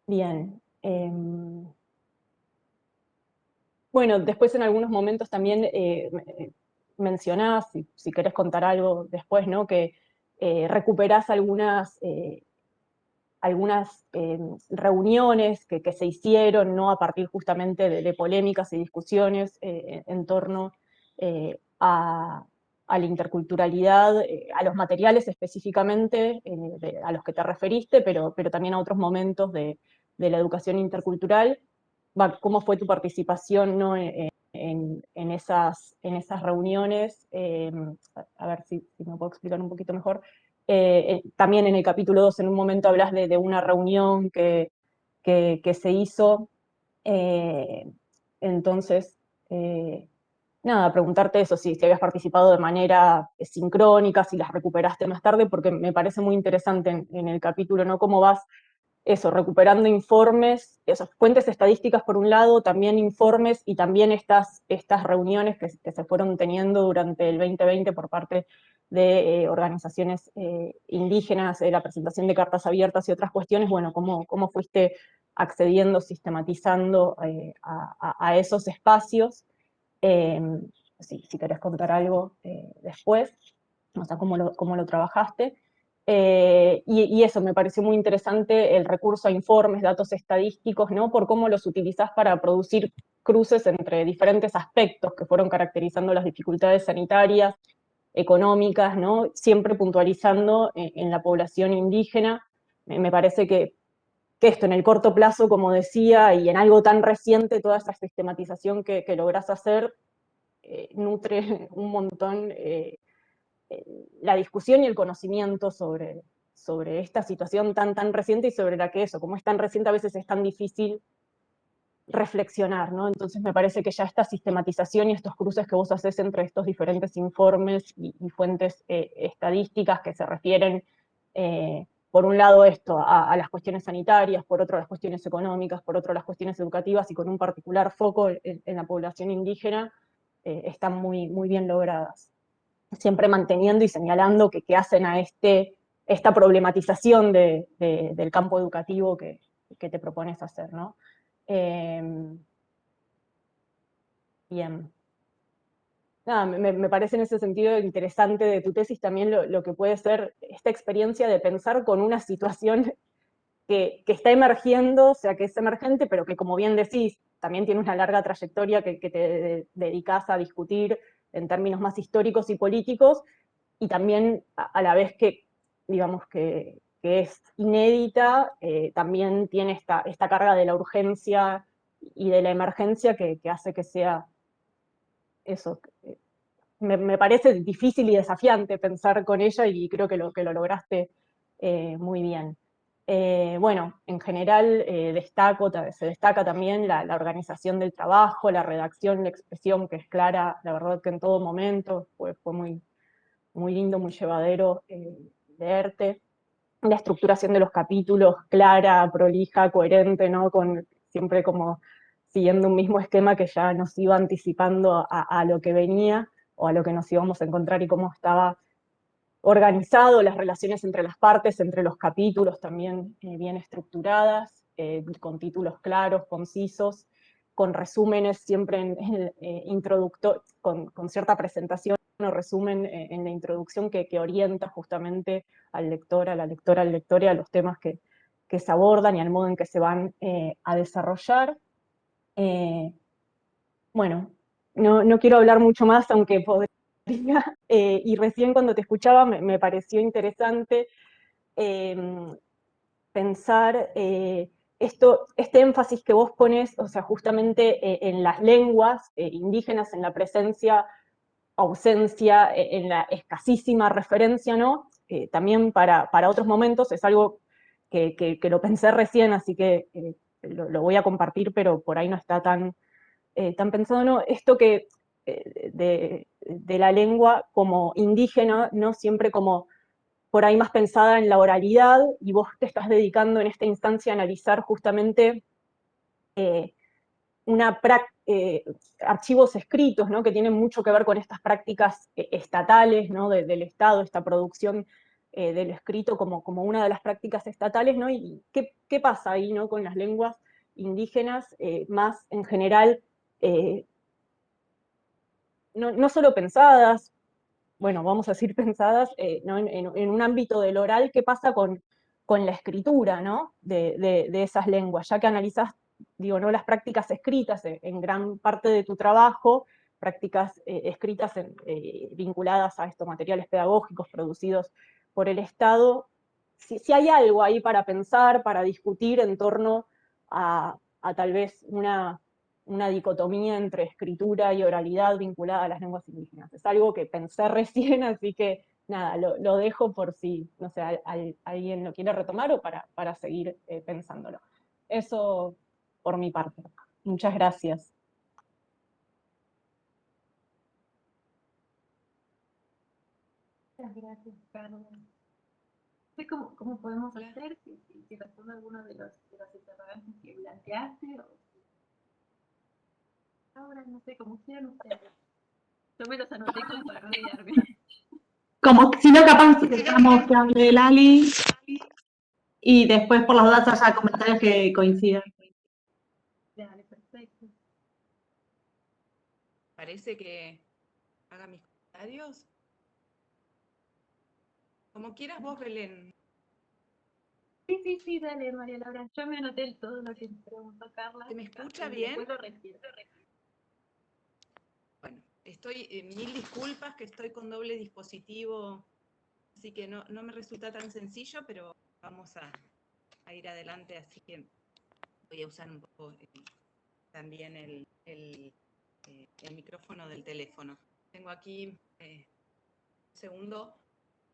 Bien. Bueno, después en algunos momentos también mencionás, si querés contar algo después, ¿no? Que recuperás algunas reuniones que se hicieron, ¿no? A partir justamente de polémicas y discusiones en torno a la interculturalidad, a los materiales específicamente a los que te referiste, pero también a otros momentos de la educación intercultural. ¿Cómo fue tu participación, ¿no? en esas reuniones? A ver si me puedo explicar un poquito mejor. También en el capítulo 2, en un momento hablas de una reunión que se hizo. Entonces, nada, preguntarte eso, si habías participado de manera sincrónica, si las recuperaste más tarde, porque me parece muy interesante en el capítulo, ¿no? Cómo vas eso, recuperando informes, esas fuentes estadísticas por un lado, también informes y también estas reuniones que se fueron teniendo durante el 2020 por parte de organizaciones indígenas, la presentación de cartas abiertas y otras cuestiones. Bueno, cómo fuiste accediendo, sistematizando a esos espacios. Si querés contar algo después, o sea, cómo lo trabajaste. Y eso, me pareció muy interesante el recurso a informes, datos estadísticos, ¿no? Por cómo los utilizás para producir cruces entre diferentes aspectos que fueron caracterizando las dificultades sanitarias, económicas, ¿no? Siempre puntualizando en la población indígena. Me parece que esto en el corto plazo, como decía, y en algo tan reciente, toda esta sistematización que lográs hacer, nutre un montón la discusión y el conocimiento sobre esta situación tan reciente y sobre la que eso, como es tan reciente, a veces es tan difícil reflexionar, ¿no? Entonces me parece que ya esta sistematización y estos cruces que vos haces entre estos diferentes informes y fuentes estadísticas que se refieren, por un lado esto, a las cuestiones sanitarias, por otro a las cuestiones económicas, por otro a las cuestiones educativas y con un particular foco en la población indígena, están muy bien logradas. Siempre manteniendo y señalando que hacen a esta problematización del campo educativo que te propones hacer, ¿no? Bien. Nada, me parece en ese sentido interesante de tu tesis también lo que puede ser esta experiencia de pensar con una situación que está emergiendo, o sea, que es emergente, pero que, como bien decís, también tiene una larga trayectoria que te dedicás a discutir en términos más históricos y políticos, y también a la vez que, digamos, que es inédita, también tiene esta carga de la urgencia y de la emergencia que hace que sea eso. Me parece difícil y desafiante pensar con ella y creo que lo lograste muy bien. Bueno, en general se destaca también la organización del trabajo, la redacción, la expresión que es clara, la verdad que en todo momento fue muy lindo, muy llevadero leerte. La estructuración de los capítulos clara, prolija, coherente, ¿no? Siempre como siguiendo un mismo esquema que ya nos iba anticipando a lo que venía o a lo que nos íbamos a encontrar y cómo estaba organizado, las relaciones entre las partes, entre los capítulos también bien estructuradas. con títulos claros, concisos, con resúmenes siempre con cierta presentación o resumen en la introducción que orienta justamente al lector, a la lectora, al lector y a los temas que se abordan y al modo en que se van a desarrollar. Bueno, no quiero hablar mucho más, aunque podría, y recién cuando te escuchaba me pareció interesante pensar este énfasis que vos pones, o sea, justamente en las lenguas indígenas, en la presencia, ausencia, en la escasísima referencia, ¿no? También para otros momentos es algo que lo pensé recién, así que lo voy a compartir, pero por ahí no está tan pensado, ¿no? Esto que de la lengua como indígena, ¿no? Siempre como por ahí más pensada en la oralidad, y vos te estás dedicando en esta instancia a analizar justamente archivos escritos, ¿no? Que tienen mucho que ver con estas prácticas estatales, ¿no? Del Estado, esta producción del escrito como una de las prácticas estatales, ¿no? Y qué pasa ahí, ¿no? Con las lenguas indígenas, más en general, no solo pensadas, bueno, vamos a decir pensadas, ¿no? en un ámbito del oral, ¿qué pasa con la escritura, ¿no? de esas lenguas? Ya que analizás, digo, ¿no? Las prácticas escritas en gran parte de tu trabajo, prácticas escritas vinculadas a estos materiales pedagógicos producidos por el Estado, si hay algo ahí para pensar, para discutir en torno a tal vez una dicotomía entre escritura y oralidad vinculada a las lenguas indígenas. Es algo que pensé recién, así que nada, lo dejo por si, no sé, alguien lo quiere retomar o para seguir pensándolo. Eso por mi parte. Muchas gracias. Muchas gracias, Carmen. No sé cómo podemos hacer, si respondo alguno de los interrogantes que planteaste, o ahora no sé cómo quieran ustedes. Yo me los anoté como para no olvidarme. Como si no, capaz dejamos que hable Lali y después por las dudas haya comentarios que coincidan. Dale, perfecto. Parece que haga mis comentarios. Como quieras vos, Belén. Sí, dale, María Laura. Yo me anoté todo lo que me preguntó Carla. ¿Se me escucha y bien? Después lo retiro. Bueno, estoy, mil disculpas que estoy con doble dispositivo, así que no me resulta tan sencillo, pero vamos a ir adelante, así que voy a usar un poco también el micrófono del teléfono. Tengo aquí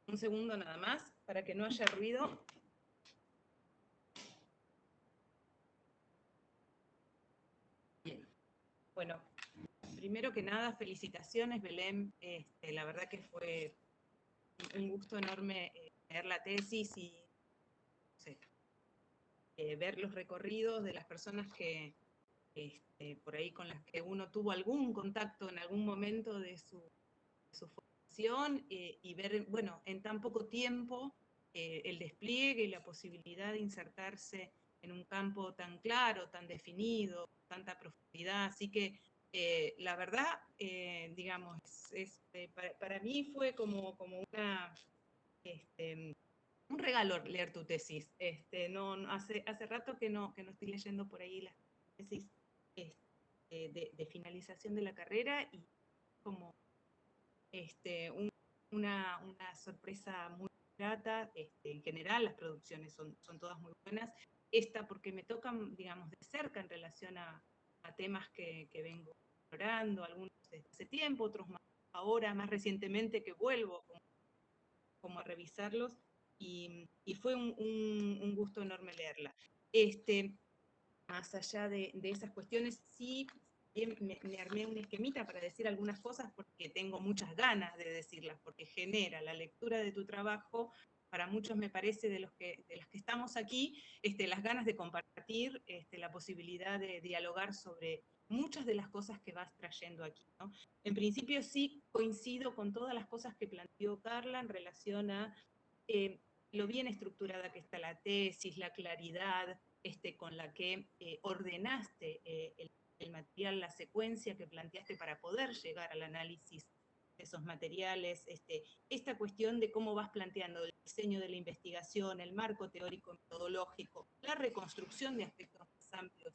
un segundo nada más, para que no haya ruido. Bien. Bueno, primero que nada, felicitaciones, Belén. La verdad que fue un gusto enorme leer la tesis y no sé, ver los recorridos de las personas que por ahí con las que uno tuvo algún contacto en algún momento de su formación y ver, bueno, en tan poco tiempo el despliegue y la posibilidad de insertarse en un campo tan claro, tan definido, tanta profundidad. Así que la verdad, digamos, para mí fue como una, un regalo leer tu tesis. Hace rato que no estoy leyendo por ahí las tesis de finalización de la carrera y como una sorpresa muy grata. En general las producciones son todas muy buenas. Esta porque me tocan, digamos, de cerca en relación a temas que vengo explorando, algunos desde hace tiempo, otros más ahora, más recientemente que vuelvo como a revisarlos, y fue un gusto enorme leerla. Más allá de esas cuestiones, sí me armé un esquemita para decir algunas cosas porque tengo muchas ganas de decirlas, porque genera la lectura de tu trabajo, para muchos me parece de los que estamos aquí, las ganas de compartir, la posibilidad de dialogar sobre muchas de las cosas que vas trayendo aquí, ¿no? En principio sí coincido con todas las cosas que planteó Carla en relación a lo bien estructurada que está la tesis, la claridad, con la que ordenaste el material, la secuencia que planteaste para poder llegar al análisis de esos materiales, esta cuestión de cómo vas planteando el diseño de la investigación, el marco teórico metodológico, la reconstrucción de aspectos más amplios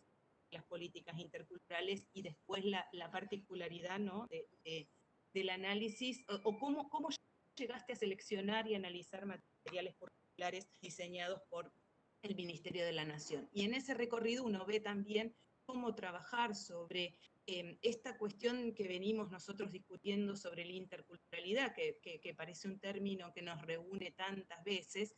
de las políticas interculturales y después la particularidad, ¿no?, del análisis, o cómo llegaste a seleccionar y analizar materiales particulares diseñados por el Ministerio de la Nación. Y en ese recorrido uno ve también cómo trabajar sobre esta cuestión que venimos nosotros discutiendo sobre la interculturalidad, que parece un término que nos reúne tantas veces,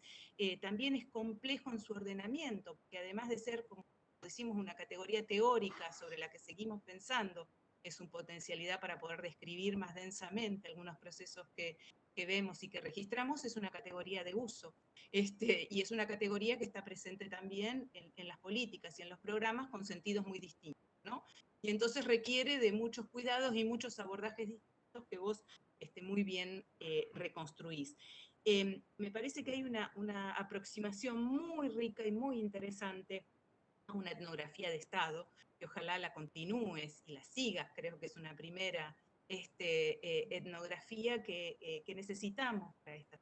también es complejo en su ordenamiento, porque además de ser, como decimos, una categoría teórica sobre la que seguimos pensando, es una potencialidad para poder describir más densamente algunos procesos que vemos y que registramos, es una categoría de uso. Y es una categoría que está presente también en las políticas y en los programas con sentidos muy distintos, ¿no? Y entonces requiere de muchos cuidados y muchos abordajes distintos que vos muy bien reconstruís. Me parece que hay una aproximación muy rica y muy interesante a una etnografía de Estado, que ojalá la continúes y la sigas, creo que es una primera etnografía que necesitamos para esta.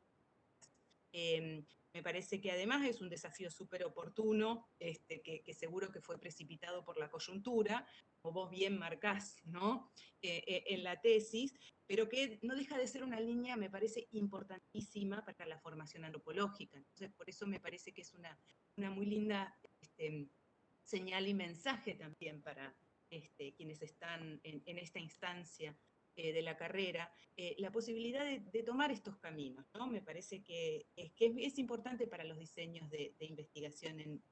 Me parece que además es un desafío súper oportuno, que seguro que fue precipitado por la coyuntura, como vos bien marcás, ¿no?, en la tesis, pero que no deja de ser una línea, me parece, importantísima para la formación antropológica. Entonces, por eso me parece que es una muy linda señal y mensaje también para quienes están en esta instancia de la carrera, la posibilidad de tomar estos caminos, ¿no? Me parece que es importante para los diseños de investigación en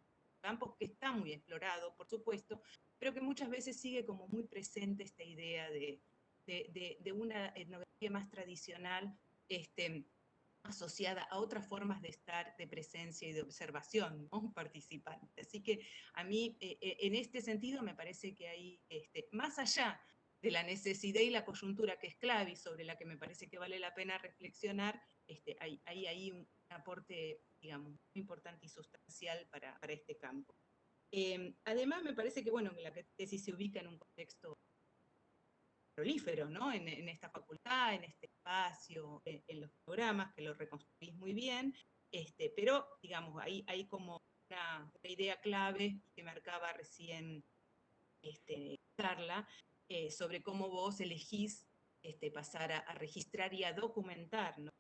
campos que está muy explorado, por supuesto, pero que muchas veces sigue como muy presente esta idea de una etnografía más tradicional, asociada a otras formas de estar, de presencia y de observación, ¿no?, participante. Así que a mí, en este sentido, me parece que hay, más allá de la necesidad y la coyuntura que es clave y sobre la que me parece que vale la pena reflexionar, hay ahí un aporte, digamos, muy importante y sustancial para este campo. Además, me parece que, bueno, que la tesis se ubica en un contexto prolífero, ¿no?, en esta facultad, en este espacio, en los programas, que lo reconstruís muy bien, pero, digamos, hay como una idea clave que marcaba recién Carla, sobre cómo vos elegís pasar a registrar y a documentar, ¿no?,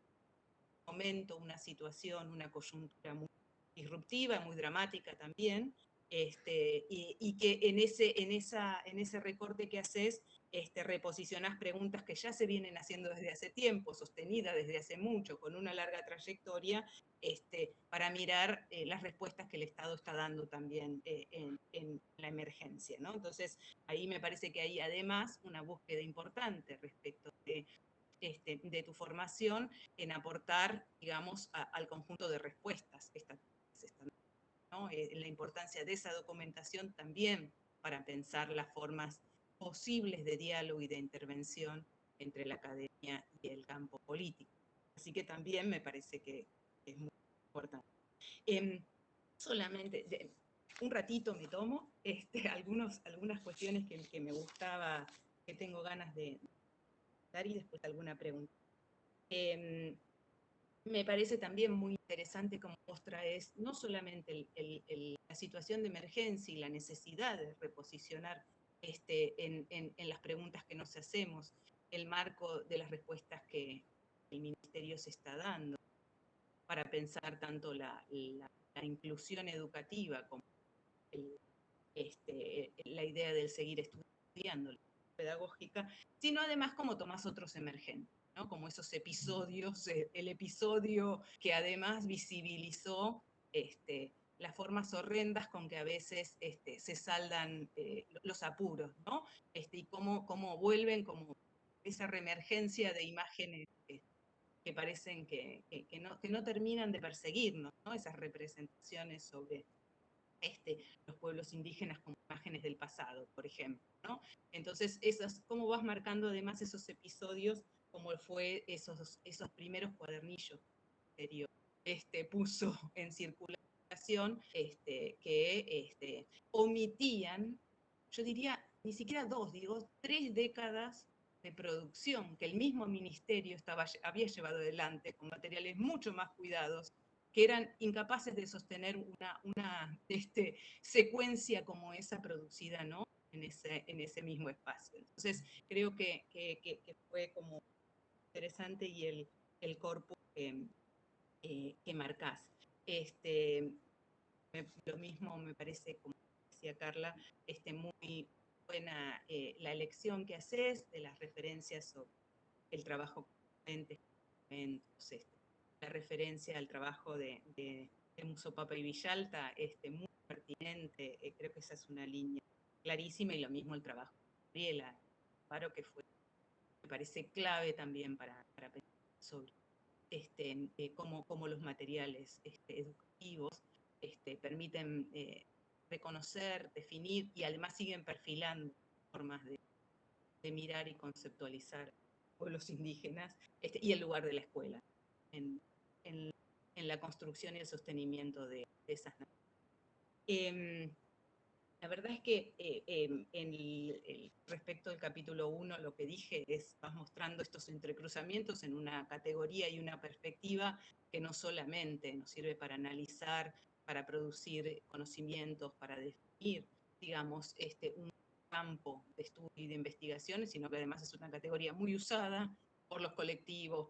un momento, una situación, una coyuntura muy disruptiva, muy dramática también, y que en ese recorte que haces, reposicionás preguntas que ya se vienen haciendo desde hace tiempo, sostenidas desde hace mucho, con una larga trayectoria, para mirar las respuestas que el Estado está dando también en la emergencia, ¿no? Entonces, ahí me parece que hay además una búsqueda importante respecto de tu formación en aportar, digamos, al conjunto de respuestas estatales, ¿no? La importancia de esa documentación también para pensar las formas posibles de diálogo y de intervención entre la academia y el campo político. Así que también me parece que es muy importante. Solamente un ratito me tomo algunas cuestiones que me gustaba, que tengo ganas de dar, y después alguna pregunta. Me parece también muy interesante cómo vos traes no solamente la situación de emergencia y la necesidad de reposicionar en las preguntas que nos hacemos, el marco de las respuestas que el Ministerio se está dando, para pensar tanto la inclusión educativa como la idea del seguir estudiando, la pedagógica, sino además como tomás otros emergentes, ¿no?, como esos episodios, el episodio que además visibilizó las formas horrendas con que a veces se saldan los apuros, ¿no?, y cómo vuelven como esa reemergencia de imágenes que parecen que no terminan de perseguirnos, ¿no?, esas representaciones sobre los pueblos indígenas como imágenes del pasado, por ejemplo, ¿no? Entonces, cómo vas marcando además esos episodios, como fue esos primeros cuadernillos que el Ministerio puso en circulación investigación que omitían, yo diría, ni siquiera 2, digo 3 décadas de producción que el mismo ministerio había llevado adelante con materiales mucho más cuidados, que eran incapaces de sostener una secuencia como esa producida, ¿no?, en ese mismo espacio. Entonces, creo que fue como interesante y el corpus que marcás. Lo mismo me parece, como decía Carla, muy buena la elección que haces de las referencias sobre el trabajo con documentos, la referencia al trabajo de Musso Papa y Villalta, muy pertinente, creo que esa es una línea clarísima, y lo mismo el trabajo de Gabriela Paro, que me parece clave también para pensar sobre cómo los materiales educativos permiten reconocer, definir y además siguen perfilando formas de mirar y conceptualizar pueblos indígenas y el lugar de la escuela en la construcción y el sostenimiento de esas naciones. La verdad es que respecto al capítulo 1, lo que dije es, vas mostrando estos entrecruzamientos en una categoría y una perspectiva que no solamente nos sirve para analizar, para producir conocimientos, para definir, digamos, un campo de estudio y de investigación, sino que además es una categoría muy usada por los colectivos,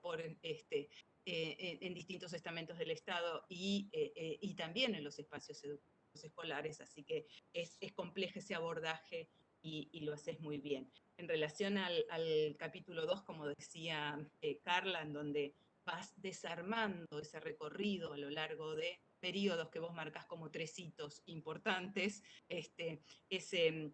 en distintos estamentos del Estado y también en los espacios educativos escolares, así que es complejo ese abordaje y lo haces muy bien. En relación al capítulo 2, como decía Carla, en donde vas desarmando ese recorrido a lo largo de periodos que vos marcás como 3 hitos importantes, ese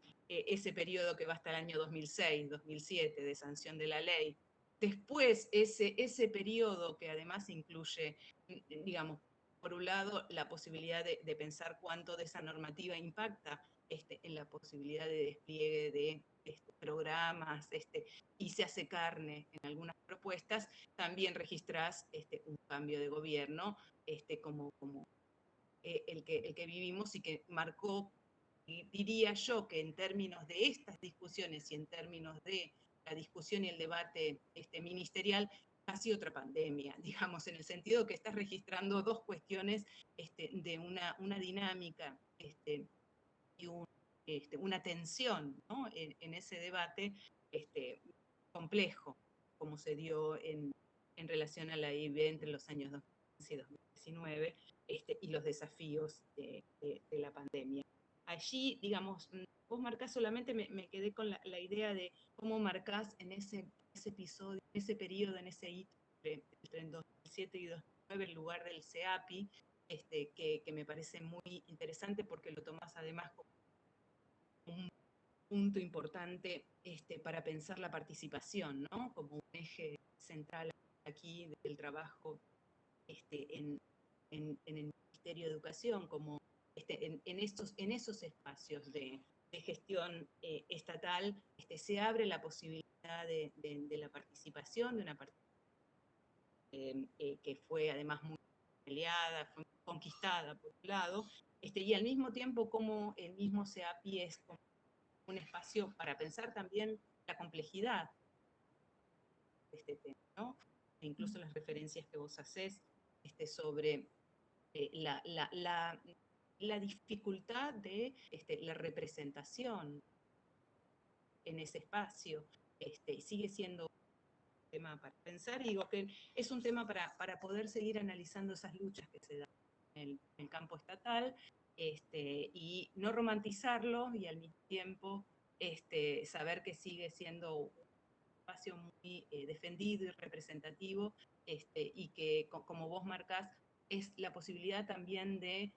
periodo que va hasta el año 2006, 2007, de sanción de la ley. Después, ese periodo que además incluye, digamos, por un lado, la posibilidad de pensar cuánto de esa normativa impacta en la posibilidad de despliegue de programas, y se hace carne en algunas propuestas. También registrás un cambio de gobierno como el que vivimos y que marcó, diría yo, que en términos de estas discusiones y en términos de la discusión y el debate ministerial, casi otra pandemia, digamos, en el sentido que estás registrando 2 cuestiones de una dinámica y una tensión, ¿no?, en ese debate complejo, como se dio en relación a la IB entre los años 2015 y 2019, y los desafíos de la pandemia. Allí, digamos, vos marcás solamente, me quedé con la idea de cómo marcás en ese episodio, en ese periodo, en ese hito entre 2007 y 2009, el lugar del CEAPI, que me parece muy interesante porque lo tomás además como un punto importante para pensar la participación, ¿no?, como un eje central aquí del trabajo en el Ministerio de Educación, como en esos espacios de gestión estatal, se abre la posibilidad de la participación, de una participación que fue además muy peleada, fue conquistada por un lado, y al mismo tiempo como el mismo CEAPI es como un espacio para pensar también la complejidad de este tema, ¿no? E incluso las referencias que vos hacés sobre la dificultad de la representación en ese espacio, sigue siendo un tema para pensar, y digo que es un tema para poder seguir analizando esas luchas que se dan en el campo estatal, y no romantizarlo, y al mismo tiempo saber que sigue siendo un espacio muy defendido y representativo, y que, como vos marcás, es la posibilidad también de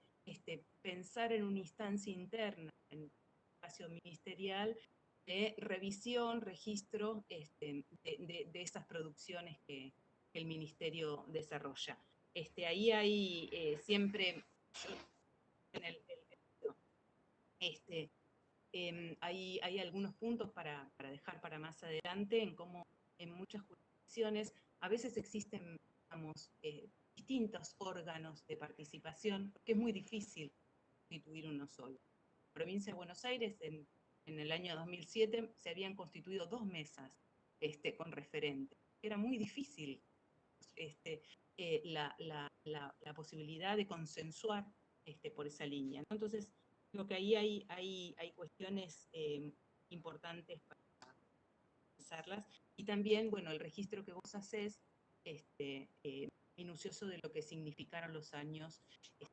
pensar en una instancia interna, en un espacio ministerial, de revisión, registro de esas producciones que el ministerio desarrolla. Ahí hay siempre, en hay algunos puntos para dejar para más adelante, en cómo en muchas jurisdicciones a veces existen, digamos, distintos órganos de participación, porque es muy difícil constituir uno solo. En la provincia de Buenos Aires, en el año 2007, se habían constituido 2 mesas con referentes. Era muy difícil la posibilidad de consensuar por esa línea, ¿no? Entonces, creo que ahí hay cuestiones importantes para pensarlas. Y también, bueno, el registro que vos hacés, minucioso de lo que significaron los años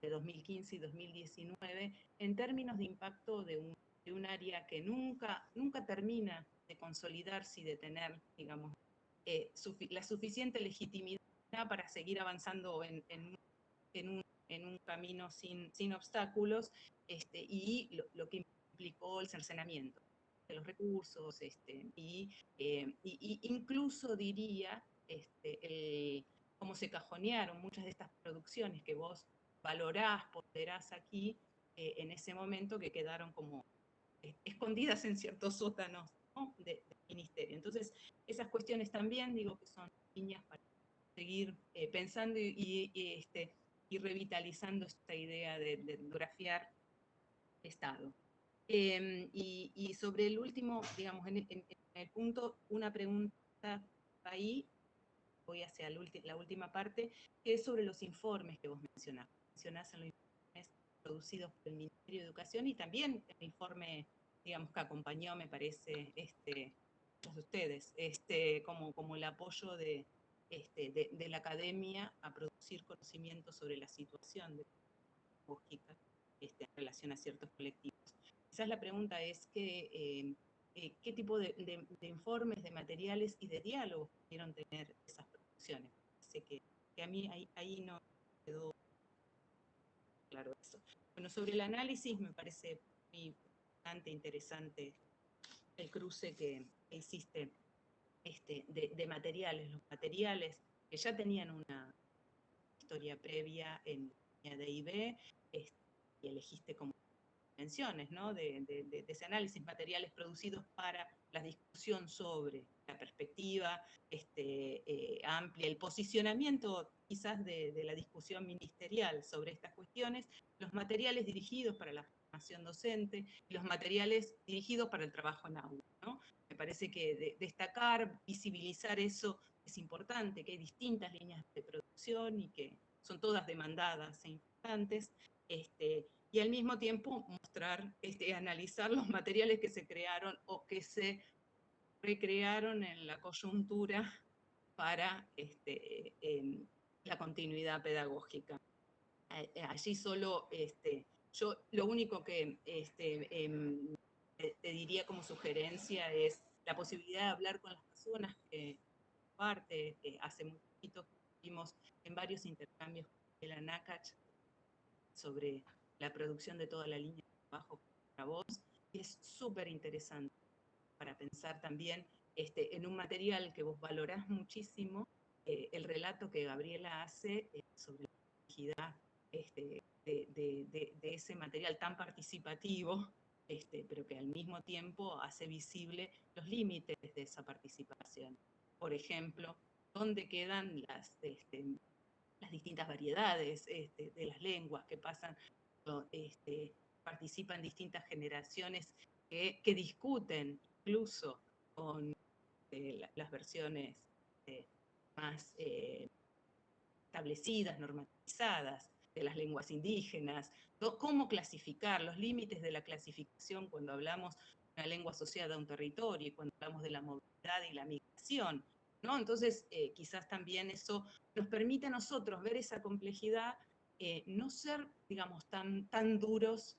2015 y 2019 en términos de impacto de un área que nunca termina de consolidarse y de tener, digamos, la suficiente legitimidad para seguir avanzando en un camino sin obstáculos, y lo que implicó el cercenamiento de los recursos, y incluso diría cómo se cajonearon muchas de estas producciones que vos valorás, ponderás aquí, en ese momento, que quedaron como escondidas en ciertos sótanos, ¿no?, del ministerio. Entonces, esas cuestiones también, digo, que son líneas para seguir pensando y revitalizando esta idea de etnografiar el Estado. Y sobre el último, digamos, en el punto, una pregunta ahí, voy hacia la última parte, que es sobre los informes que vos mencionás. Mencionás en los informes producidos por el Ministerio de Educación y también el informe, digamos, que acompañó, me parece, muchos de ustedes, como el apoyo de la academia a producir conocimiento sobre la situación de la pedagógica en relación a ciertos colectivos. Quizás la pregunta es qué tipo de informes, de materiales y de diálogos pudieron tener esas producciones. Sé que a mí ahí no quedó claro eso. Bueno, sobre el análisis me parece muy bastante interesante el cruce que hiciste de materiales. Los materiales que ya tenían una historia previa en DIB, y elegiste como menciones, ¿no?, de ese análisis, materiales producidos para la discusión sobre la perspectiva amplia, el posicionamiento quizás de la discusión ministerial sobre estas cuestiones, los materiales dirigidos para la formación docente, y los materiales dirigidos para el trabajo en aula, ¿no? Me parece que destacar, visibilizar eso es importante, que hay distintas líneas de producción y que son todas demandadas e importantes, y al mismo tiempo mostrar, analizar los materiales que se crearon o que se recrearon en la coyuntura para la continuidad pedagógica. Allí solo, yo lo único que te diría como sugerencia es la posibilidad de hablar con las personas que parte, hace muy poquito estuvimos en varios intercambios con la NACACH sobre la producción de toda la línea de trabajo para vos, y es súper interesante para pensar también en un material que vos valorás muchísimo, el relato que Gabriela hace sobre la complejidad de ese material tan participativo, pero que al mismo tiempo hace visible los límites de esa participación. Por ejemplo, ¿dónde quedan las distintas variedades de las lenguas que pasan, participan distintas generaciones que discuten incluso con las versiones más establecidas, normatizadas de las lenguas indígenas? ¿Cómo clasificar los límites de la clasificación cuando hablamos de una lengua asociada a un territorio y cuando hablamos de la movilidad y la migración, ¿no? Entonces, quizás también eso nos permite a nosotros ver esa complejidad, no ser, digamos, tan duros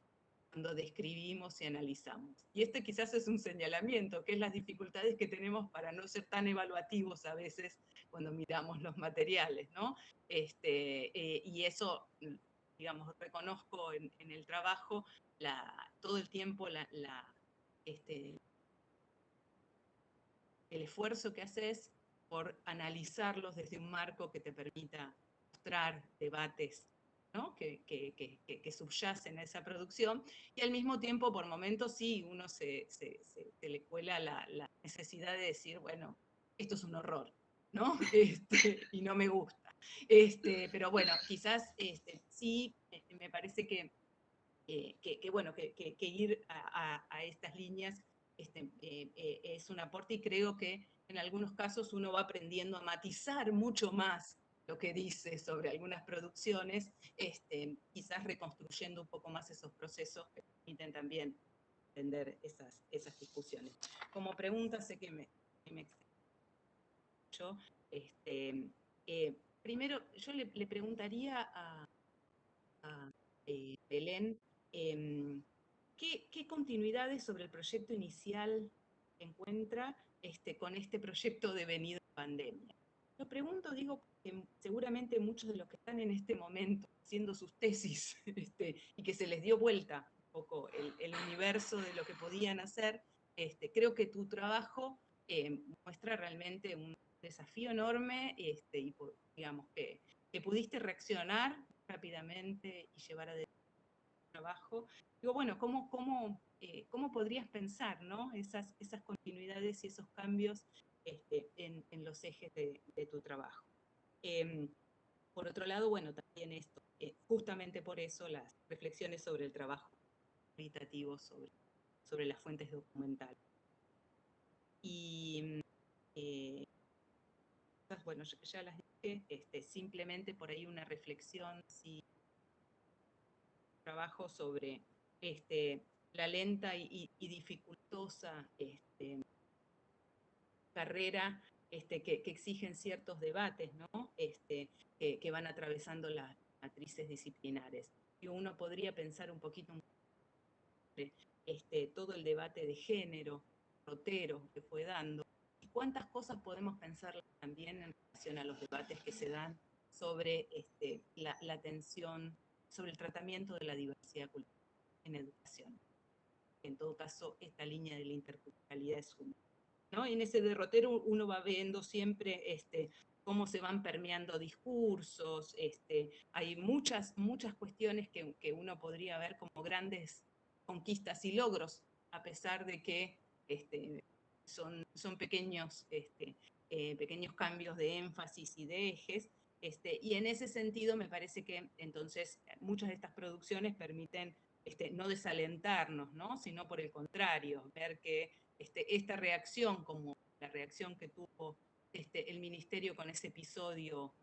cuando describimos y analizamos. Y quizás es un señalamiento, que es las dificultades que tenemos para no ser tan evaluativos a veces cuando miramos los materiales, ¿no? Y eso, digamos, reconozco en el trabajo todo el tiempo el esfuerzo que haces por analizarlos desde un marco que te permita mostrar debates, ¿no?, que subyacen a esa producción, y al mismo tiempo, por momentos, sí, uno se le cuela la necesidad de decir, bueno, esto es un horror, ¿no? Y no me gusta. Pero bueno, quizás sí, me parece que bueno, que ir a estas líneas es un aporte, y creo que en algunos casos uno va aprendiendo a matizar mucho más lo que dice sobre algunas producciones, quizás reconstruyendo un poco más esos procesos que permiten también entender esas discusiones. Como pregunta, sé que me extendí mucho. Primero, yo le preguntaría a Belén, ¿qué continuidades sobre el proyecto inicial encuentra con este proyecto devenido en pandemia? Lo pregunto, digo, porque seguramente muchos de los que están en este momento haciendo sus tesis y que se les dio vuelta un poco el universo de lo que podían hacer, creo que tu trabajo muestra realmente un desafío enorme y digamos que pudiste reaccionar rápidamente y llevar adelante el trabajo. Digo, bueno, ¿cómo podrías pensar, ¿no? esas continuidades y esos cambios en los ejes de tu trabajo? Por otro lado, bueno, también esto, justamente por eso las reflexiones sobre el trabajo cualitativo, sobre las fuentes documentales. Y bueno, ya las dije, simplemente por ahí una reflexión, si trabajo sobre la lenta y dificultosa carrera que exigen ciertos debates, ¿no? Que van atravesando las matrices disciplinares. Y uno podría pensar un poquito sobre todo el debate de género, rotero que fue dando, y cuántas cosas podemos pensar también en relación a los debates que se dan sobre la atención, sobre el tratamiento de la diversidad cultural en educación. En todo caso, esta línea de la interculturalidad es una, ¿no? Y en ese derrotero uno va viendo siempre cómo se van permeando discursos, hay muchas cuestiones que uno podría ver como grandes conquistas y logros, a pesar de que son pequeños, pequeños cambios de énfasis y de ejes, y en ese sentido me parece que entonces muchas de estas producciones permiten no desalentarnos, ¿no? Sino por el contrario, ver que esta reacción, como la reacción que tuvo el ministerio con ese episodio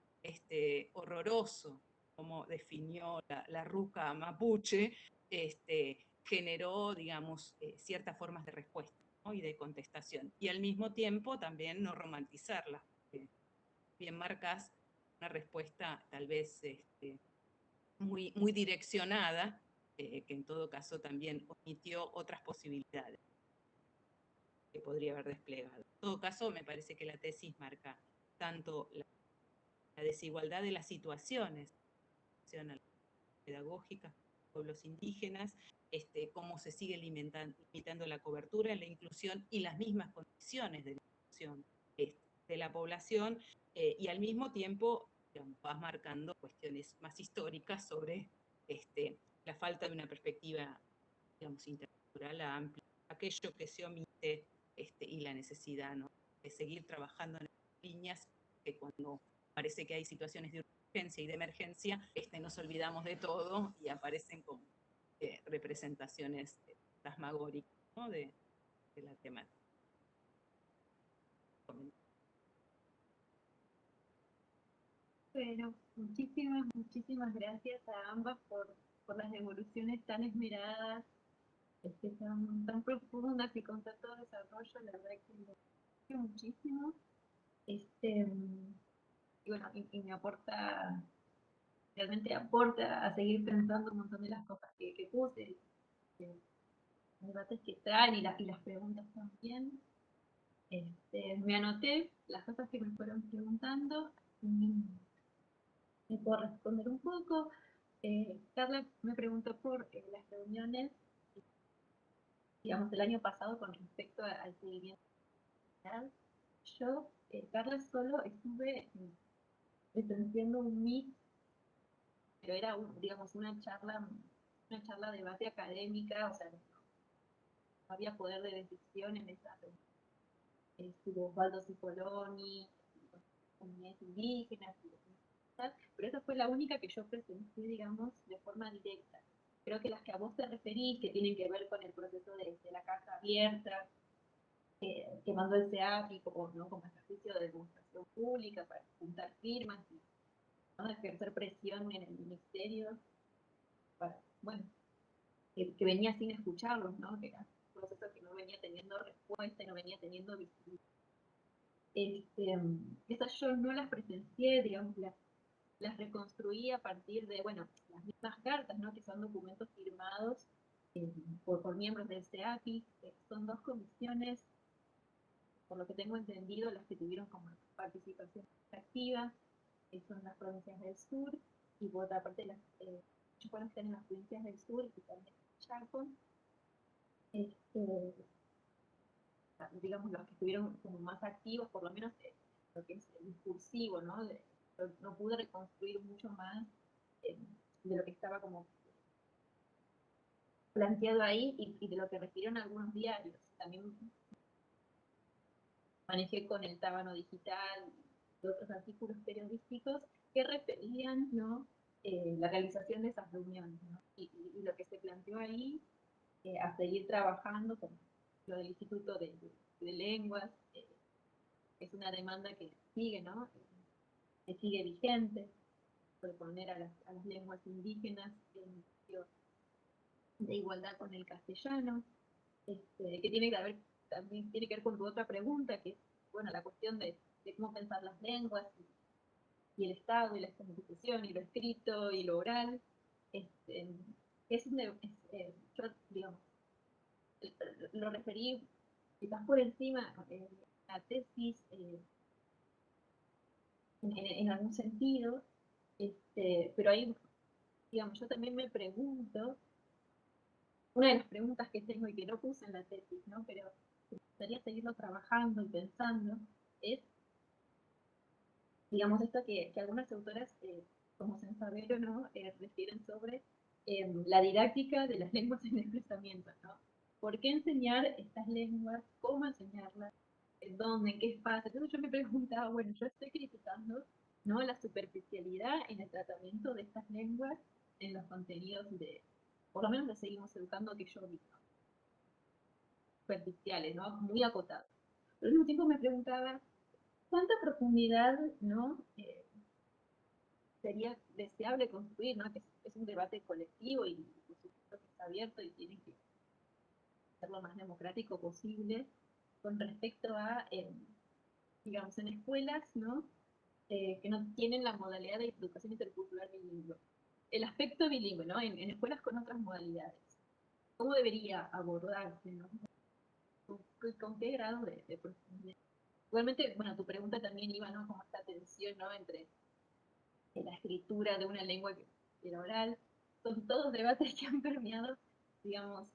horroroso, como definió la ruca mapuche, generó, digamos, ciertas formas de respuesta, ¿no? Y de contestación. Y al mismo tiempo también no romantizarla. Bien marcas una respuesta tal vez muy direccionada, que en todo caso también omitió otras posibilidades que podría haber desplegado. En todo caso, me parece que la tesis marca tanto la desigualdad de las situaciones pedagógicas, pueblos indígenas, cómo se sigue limitando la cobertura, la inclusión y las mismas condiciones de la inclusión de la población, y al mismo tiempo, digamos, vas marcando cuestiones más históricas sobre la falta de una perspectiva, digamos, intercultural amplia, aquello que se omite y la necesidad, ¿no? De seguir trabajando en líneas que cuando parece que hay situaciones de urgencia y de emergencia, nos olvidamos de todo y aparecen como representaciones fantasmagóricas, ¿no? de la temática. Bueno, muchísimas gracias a ambas por las devoluciones tan esmeradas, tan profundas y con tanto desarrollo. La verdad que me aprecio muchísimo. Y bueno, y me aporta, realmente aporta a seguir pensando un montón de las cosas que puse, los debates que traen y las preguntas también. Me anoté las cosas que me fueron preguntando. Me puedo responder un poco. Carla me preguntó por las reuniones, digamos, del año pasado con respecto al seguimiento general. Yo, Carla, solo estuve presenciando un mix, pero era, digamos, una charla debate académica, o sea, no había poder de decisión en esa reunión. Estuvo Osvaldo Cipolloni, comunidades indígenas, pero esa fue la única que yo presencié, digamos, de forma directa. Creo que las que a vos te referís, que tienen que ver con el proceso de la caja abierta, que mandó el SEAPI como, ¿no? como ejercicio de demostración pública para juntar firmas y, ¿no? ejercer presión en el ministerio, para, bueno, que venía sin escucharlos, ¿no? Que era un proceso que no venía teniendo respuesta y no venía teniendo visibilidad. Esas yo no las presencié, digamos, las reconstruí a partir de, bueno, las mismas cartas, ¿no? Que son documentos firmados por miembros del SEAPI, son dos comisiones, por lo que tengo entendido, las que tuvieron como participación activa, son las provincias del sur, y por otra parte, muchos pueden estar en las provincias del sur y también en Chaco, digamos, los que estuvieron como más activos, por lo menos lo que es el discursivo, ¿no? No pude reconstruir mucho más de lo que estaba como planteado ahí y de lo que refirieron algunos diarios. También manejé con el Tábano Digital y otros artículos periodísticos que referían, ¿no? La realización de esas reuniones, ¿no? Y lo que se planteó ahí, a seguir trabajando con lo del Instituto de Lenguas, es una demanda que sigue, ¿no? Que sigue vigente, por poner a las lenguas indígenas en sitio de igualdad con el castellano, que tiene que ver, también tiene que ver con tu otra pregunta, que es, bueno, la cuestión de cómo pensar las lenguas y el Estado y la comunicación y lo escrito y lo oral. Yo, digamos, lo referí quizás por encima la tesis en algún sentido, pero ahí, digamos, yo también me pregunto, una de las preguntas que tengo y que no puse en la tesis, ¿no? Pero me gustaría seguirlo trabajando y pensando, es, digamos, esto que algunas autoras, como Sensabero, ¿no? Refieren sobre la didáctica de las lenguas en desplazamiento, ¿no? ¿Por qué enseñar estas lenguas? ¿Cómo enseñarlas? ¿En dónde? ¿En qué espacio? Entonces yo me preguntaba, bueno, yo estoy criticando, ¿no? La superficialidad en el tratamiento de estas lenguas en los contenidos por lo menos lo seguimos educando que yo vi, ¿no? Superficiales, ¿no? Muy acotados. Pero al mismo tiempo me preguntaba, ¿cuánta profundidad, ¿no? Sería deseable construir, ¿no? Que es un debate colectivo y por supuesto que está abierto y tiene que ser lo más democrático posible con respecto a, digamos, en escuelas, ¿no? Que no tienen la modalidad de educación intercultural bilingüe. El aspecto bilingüe, ¿no? En escuelas con otras modalidades. ¿Cómo debería abordarse, ¿no? ¿Con qué grado de profundidad? Igualmente, bueno, tu pregunta también iba, ¿no? Como esta tensión, ¿no? Entre la escritura de una lengua y la oral. Son todos debates que han permeado, digamos,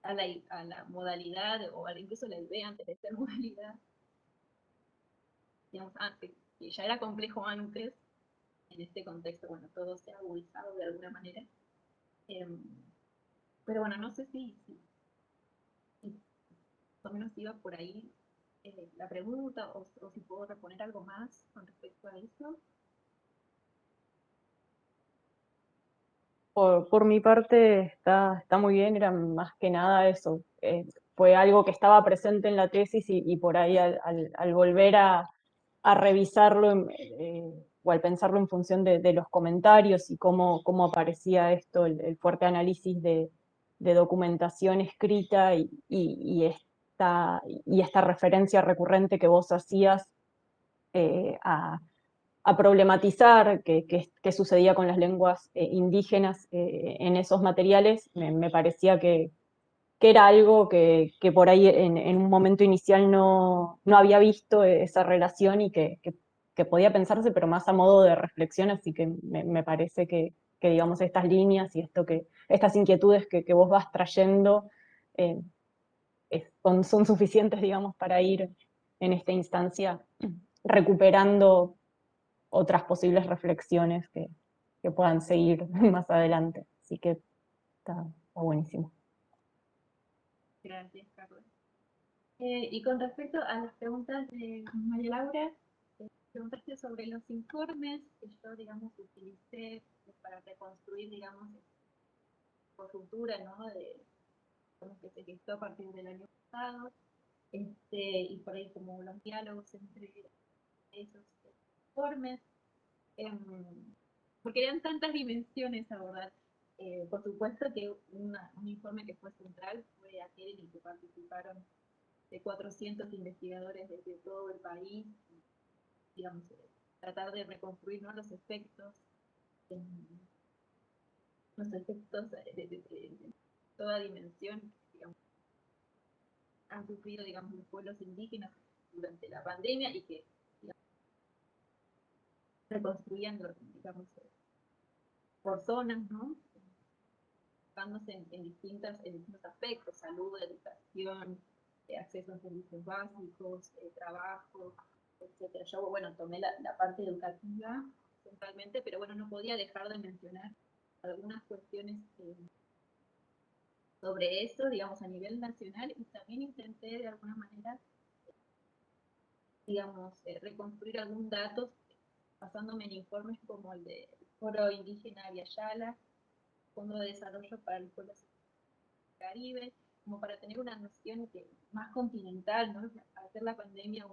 a la modalidad, o incluso la idea antes de ser modalidad, digamos, antes, que ya era complejo antes, en este contexto, bueno, todo se ha agudizado de alguna manera. Pero bueno, no sé si más o menos iba por ahí la pregunta, o si puedo reponer algo más con respecto a eso. Por mi parte está muy bien, era más que nada eso. Fue algo que estaba presente en la tesis y por ahí al volver a revisarlo o al pensarlo en función de los comentarios y cómo aparecía esto, el fuerte análisis de documentación escrita y esta referencia recurrente que vos hacías a problematizar qué sucedía con las lenguas indígenas en esos materiales, me parecía que era algo que por ahí en un momento inicial no había visto esa relación y que podía pensarse, pero más a modo de reflexión, así que me parece que digamos estas líneas y estas inquietudes que vos vas trayendo eh, son suficientes, digamos, para ir en esta instancia recuperando otras posibles reflexiones que puedan seguir más adelante. Así que está buenísimo. Gracias, Carlos. Y con respecto a las preguntas de María Laura, Preguntaste sobre los informes que yo, digamos, utilicé para reconstruir, digamos, la conjuntura, ¿no? Como que se gestó a partir del año pasado, y por ahí como los diálogos entre esos informes, porque eran tantas dimensiones a abordar. Por supuesto que un informe que fue central fue aquel en el que participaron de 400 investigadores desde todo el país, digamos, tratar de reconstruir, ¿no? los efectos de toda dimensión, digamos, han sufrido, digamos, los pueblos indígenas durante la pandemia y que, digamos, reconstruían, digamos, por zonas, ¿no? Enfocándose en distintos aspectos: salud, educación, acceso a servicios básicos, trabajo, etcétera. Yo, bueno, tomé la parte educativa centralmente, pero bueno, no podía dejar de mencionar algunas cuestiones sobre eso, digamos, a nivel nacional, y también intenté de alguna manera, digamos, reconstruir algún dato basándome en informes como el de Foro Indígena Viayala, Fondo de Desarrollo para los Pueblos del Caribe, como para tener una noción más continental, ¿no? Hacer la pandemia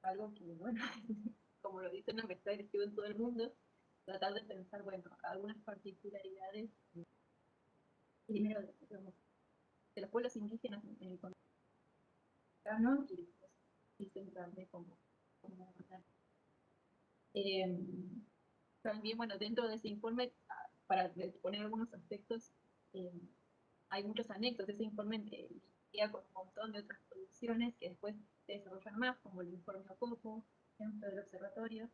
algo que, bueno, como lo dicen, no, que está directivo en todo el mundo, tratar de pensar, bueno, algunas particularidades, primero, digamos, de los pueblos indígenas en el contexto mexicano, y después sí centrarme como también, bueno, dentro de ese informe, para poner algunos aspectos, hay muchos anexos. Ese informe lidia con un montón de otras producciones que después se desarrollan más, como el informe OCOPO, ejemplo del observatorio,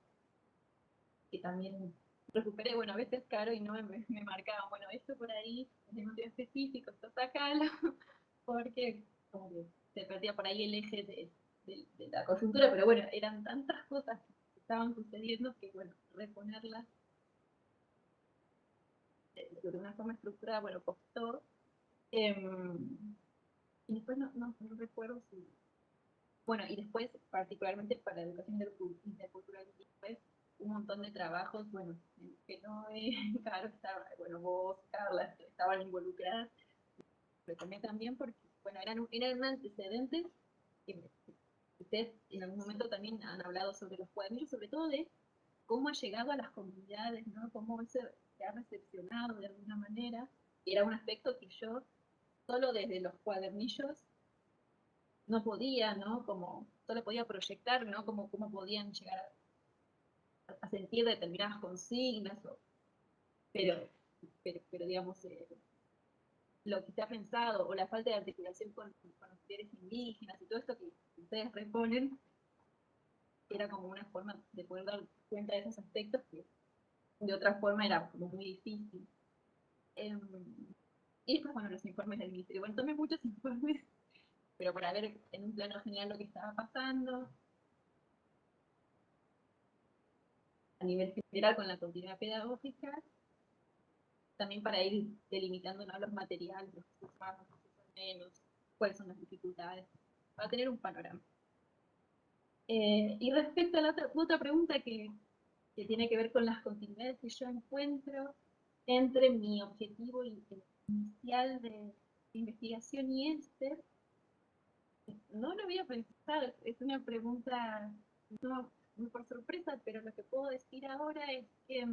que también recuperé, bueno, a veces Caro y no me marcaban, bueno, esto por ahí es de un tema específico, esto sacalo, porque como que se perdía por ahí el eje de la coyuntura, pero bueno, eran tantas cosas que estaban sucediendo que, bueno, reponerlas de una forma estructurada, bueno, costó. Y después no recuerdo si... Bueno, y después, particularmente para la educación intercultural, después un montón de trabajos, bueno, que no Caro estaba, bueno, vos, Carla, estaban involucradas, pero también porque, bueno, eran antecedentes que ustedes en algún momento también han hablado sobre los cuadernillos, sobre todo de cómo ha llegado a las comunidades, ¿no? Cómo se ha recepcionado de alguna manera, y era un aspecto que yo, solo desde los cuadernillos, no podía, ¿no? Como solo podía proyectar, ¿no? Cómo podían llegar a sentir determinadas consignas, pero digamos, lo que se ha pensado, o la falta de articulación con los líderes indígenas y todo esto que ustedes reponen, era como una forma de poder dar cuenta de esos aspectos que de otra forma era como muy difícil. Y después, bueno, los informes del ministerio. Bueno, tomé muchos informes, pero para ver en un plano general lo que estaba pasando, a nivel general con la continuidad pedagógica, también para ir delimitando, ¿no? Los materiales, los que se usan más, los que se usan menos, cuáles son las dificultades, para tener un panorama. Y respecto a la otra pregunta que tiene que ver con las continuidades que yo encuentro entre mi objetivo inicial de investigación y no lo había pensado, es una pregunta no muy por sorpresa, pero lo que puedo decir ahora es que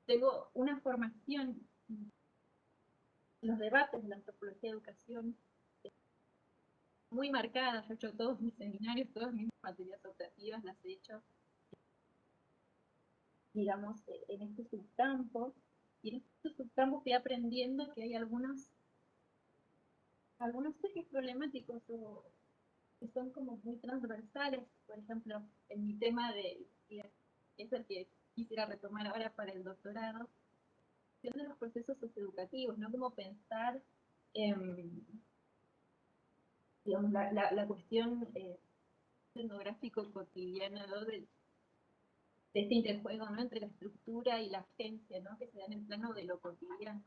tengo una formación en los debates de la antropología de educación muy marcada. Yo he hecho todos mis seminarios, todas mis materias optativas, las he hecho, digamos, en este subcampo, y en estos subcampos fui aprendiendo que hay algunos ejes problemáticos que son como muy transversales. Por ejemplo, en mi tema que es el que quisiera retomar ahora para el doctorado, de los procesos socioeducativos, ¿no? Cómo pensar, digamos, la cuestión etnográfico cotidiana, ¿no? De este interjuego, ¿no? Entre la estructura y la agencia, ¿no? Que se da en el plano de lo cotidiano.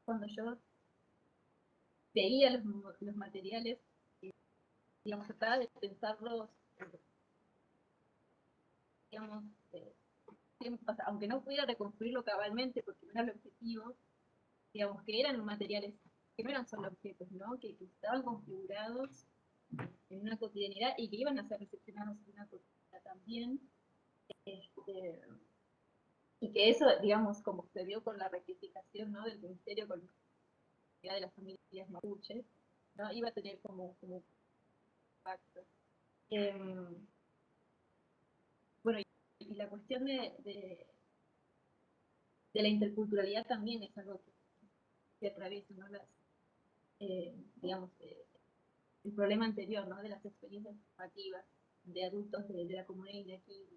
Cuando yo veía los materiales digamos, trataba de pensarlos, digamos, o sea, aunque no pudiera reconstruirlo cabalmente porque no era el objetivo, digamos, que eran materiales, que no eran solo objetos, ¿no? Que estaban configurados en una cotidianidad y que iban a ser recepcionados en una cotidianidad también. Y que eso, digamos, como se dio con la rectificación, ¿no? Del Ministerio con la de las familias mapuches, ¿no? Iba a tener como impacto. Bueno, y la cuestión de la interculturalidad también es algo que atraviesa, ¿no? Digamos, el problema anterior, ¿no? De las experiencias formativas de adultos de la comunidad de aquí.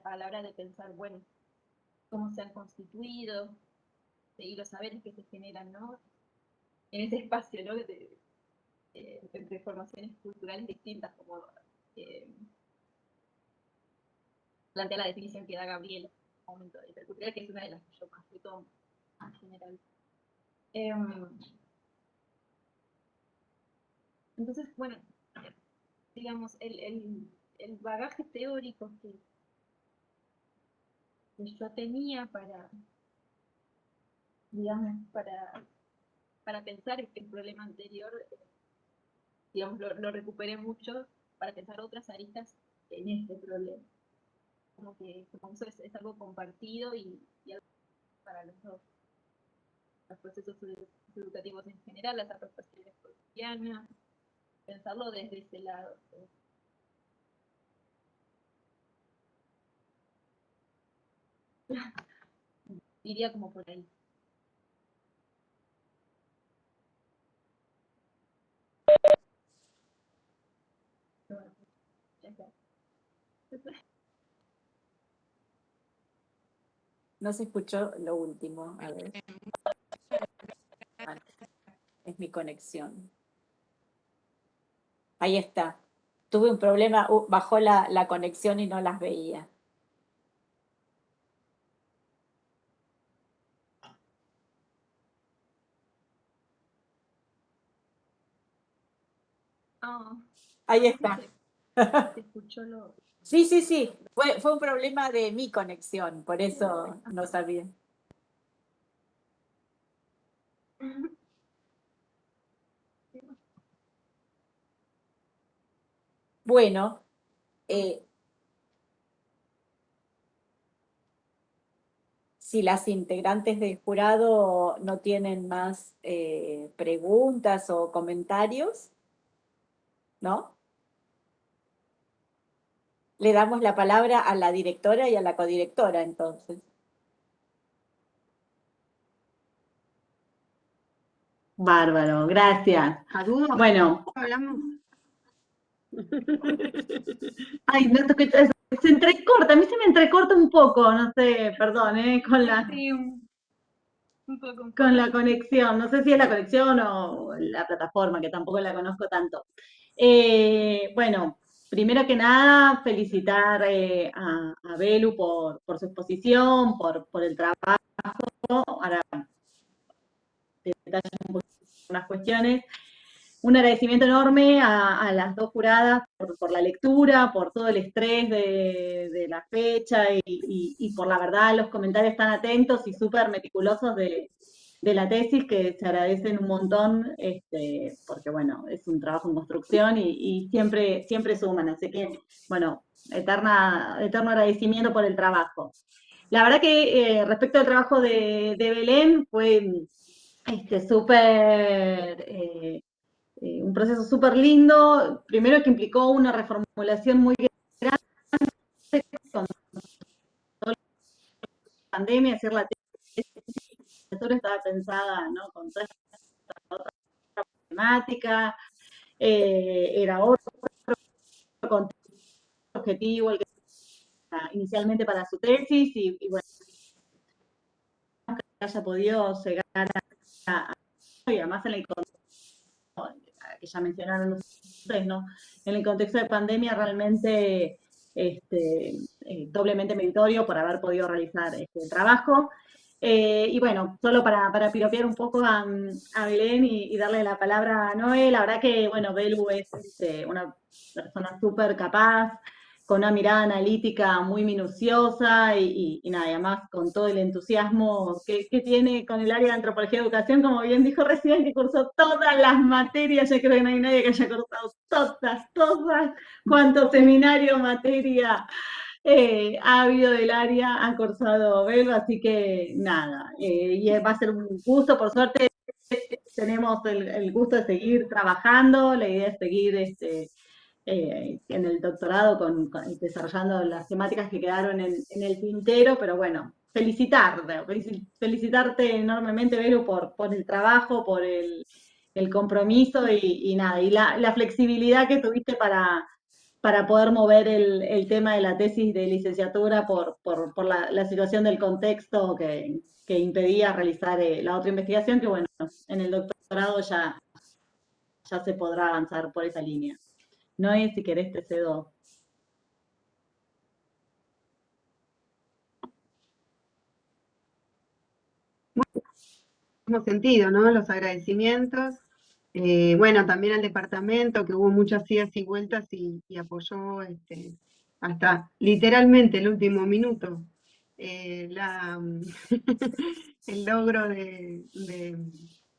A la hora de pensar, bueno, cómo se han constituido y los saberes que se generan, ¿no? En ese espacio, ¿no? Entre formaciones culturales distintas, como plantea la definición que da Gabriel en un momento de intercultural, que es una de las que yo más tomo en general. Entonces, bueno, digamos, el bagaje teórico que yo tenía para, digamos, para pensar el problema anterior, digamos, lo recuperé mucho para pensar otras aristas en este problema. Como que como eso es algo compartido y algo para los dos. Los procesos educativos en general, las apropiaciones cotidianas, pensarlo desde ese lado. Iría como por ahí. Bueno, ya está. No se escuchó lo último, a ver. Ah, es mi conexión. Ahí está. Tuve un problema, bajó la conexión y no las veía. Ahí está. Se escuchó lo... Sí, sí, sí. Fue un problema de mi conexión, por eso no sabía. Bueno, si las integrantes del jurado no tienen más preguntas o comentarios, ¿no? Le damos la palabra a la directora y a la codirectora, entonces. Bárbaro, gracias. Bueno. Hablamos. Ay, no te escucho, se entrecorta, a mí se me entrecorta un poco, no sé, perdón, Sí, un poco. con la conexión, no sé si es la conexión o la plataforma, que tampoco la conozco tanto. Bueno, primero que nada, felicitar a Belu por su exposición, por el trabajo. Ahora detallo un poco unas cuestiones. Un agradecimiento enorme a las dos juradas por la lectura, por todo el estrés de la fecha y por la verdad los comentarios tan atentos y súper meticulosos de la tesis, que se agradecen un montón, porque bueno, es un trabajo en construcción y siempre suman. Así que, bueno, eterno agradecimiento por el trabajo. La verdad que respecto al trabajo de Belén, fue súper... un proceso súper lindo, primero que implicó una reformulación muy grande con toda la pandemia, es decir, la tesis estaba pensada, ¿no? Con toda esta otra temática, era otro objetivo el que inicialmente para su tesis y bueno, que haya podido llegar a y además en el que ya mencionaron ustedes, ¿no? En el contexto de pandemia realmente doblemente meritorio por haber podido realizar este trabajo. Y bueno, solo para piropear un poco a Belén y darle la palabra a Noé, la verdad que, bueno, Belu es una persona súper capaz, con una mirada analítica muy minuciosa y nada, y además con todo el entusiasmo que tiene con el área de antropología y educación, como bien dijo recién, que cursó todas las materias, yo creo que no hay nadie que haya cursado todas, cuanto seminario, materia ha habido del área, ha cursado Belu, así que nada, y va a ser un gusto, por suerte tenemos el gusto de seguir trabajando, la idea es seguir en el doctorado desarrollando las temáticas que quedaron en el tintero, pero bueno, felicitarte enormemente, Belu, por el trabajo, por el compromiso y nada, y la flexibilidad que tuviste para poder mover el tema de la tesis de licenciatura por la situación del contexto que impedía realizar la otra investigación, que bueno, en el doctorado ya se podrá avanzar por esa línea. Noé, si querés te cedo. Mismo sentido, ¿no? Los agradecimientos. Bueno, también al departamento, que hubo muchas idas y vueltas y apoyó hasta literalmente el último minuto el logro de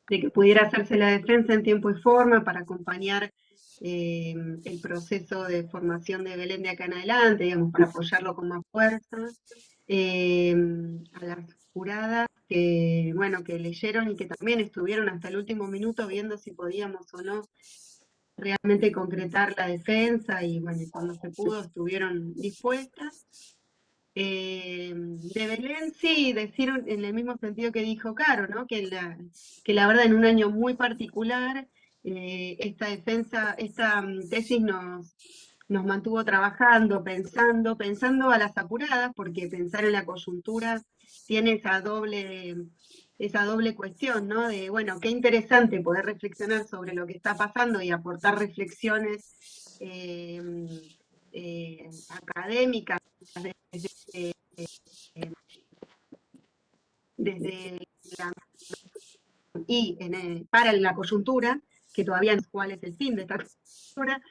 que pudiera hacerse la defensa en tiempo y forma para acompañar el proceso de formación de Belén de acá en adelante, digamos, para apoyarlo con más fuerza. A las juradas que, bueno, que leyeron y que también estuvieron hasta el último minuto viendo si podíamos o no realmente concretar la defensa y bueno, cuando se pudo estuvieron dispuestas. De Belén, sí, decir en el mismo sentido que dijo Caro, ¿no? Que la verdad en un año muy particular, esta tesis nos mantuvo trabajando, pensando a las apuradas, porque pensar en la coyuntura tiene esa doble cuestión, ¿no? De, bueno, qué interesante poder reflexionar sobre lo que está pasando y aportar reflexiones académicas desde la y para la coyuntura, que todavía no sé cuál es el fin de esta coyuntura,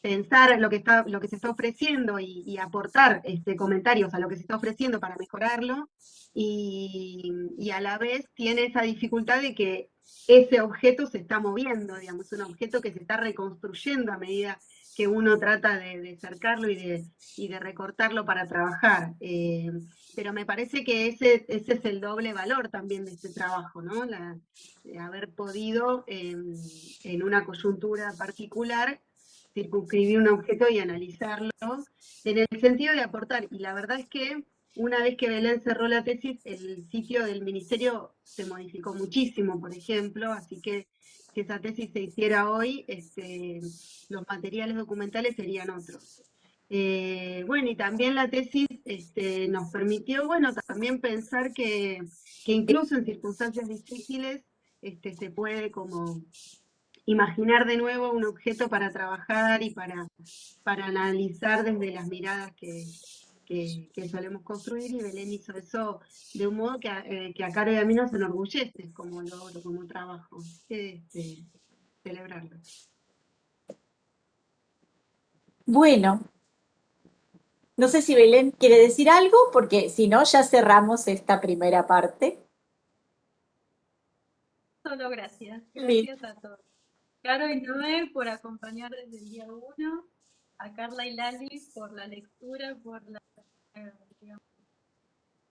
pensar lo que se está ofreciendo y aportar comentarios a lo que se está ofreciendo para mejorarlo, y a la vez tiene esa dificultad de que ese objeto se está moviendo, digamos, un objeto que se está reconstruyendo a medida que uno trata de acercarlo y de recortarlo para trabajar. Pero me parece que ese es el doble valor también de este trabajo, ¿no? De haber podido en una coyuntura particular circunscribir un objeto y analizarlo en el sentido de aportar. Y la verdad es que una vez que Belén cerró la tesis, el sitio del ministerio se modificó muchísimo, por ejemplo, así que si esa tesis se hiciera hoy, los materiales documentales serían otros. Bueno, y también la tesis nos permitió, bueno, también pensar que incluso en circunstancias difíciles se puede como imaginar de nuevo un objeto para trabajar y para analizar desde las miradas que solemos construir, y Belén hizo eso de un modo que a Caro y a mí nos enorgullece como logro, como trabajo. Celebrarlo. Bueno, no sé si Belén quiere decir algo, porque si no, ya cerramos esta primera parte. Solo gracias. Listo. Gracias a todos. Caro y Noé por acompañar desde el día 1, a Carla y Lali por la lectura, por digamos,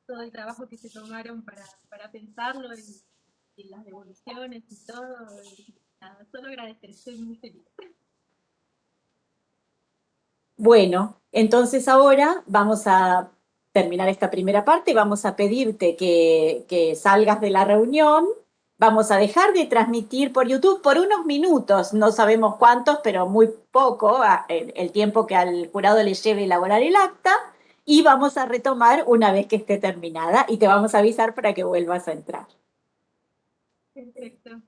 todo el trabajo que se tomaron para pensarlo y las devoluciones y todo. Y nada, solo agradecer, estoy muy feliz. Bueno, entonces ahora vamos a terminar esta primera parte y vamos a pedirte que salgas de la reunión. Vamos a dejar de transmitir por YouTube por unos minutos, no sabemos cuántos, pero muy poco, el tiempo que al jurado le lleve elaborar el acta, y vamos a retomar una vez que esté terminada y te vamos a avisar para que vuelvas a entrar. Perfecto.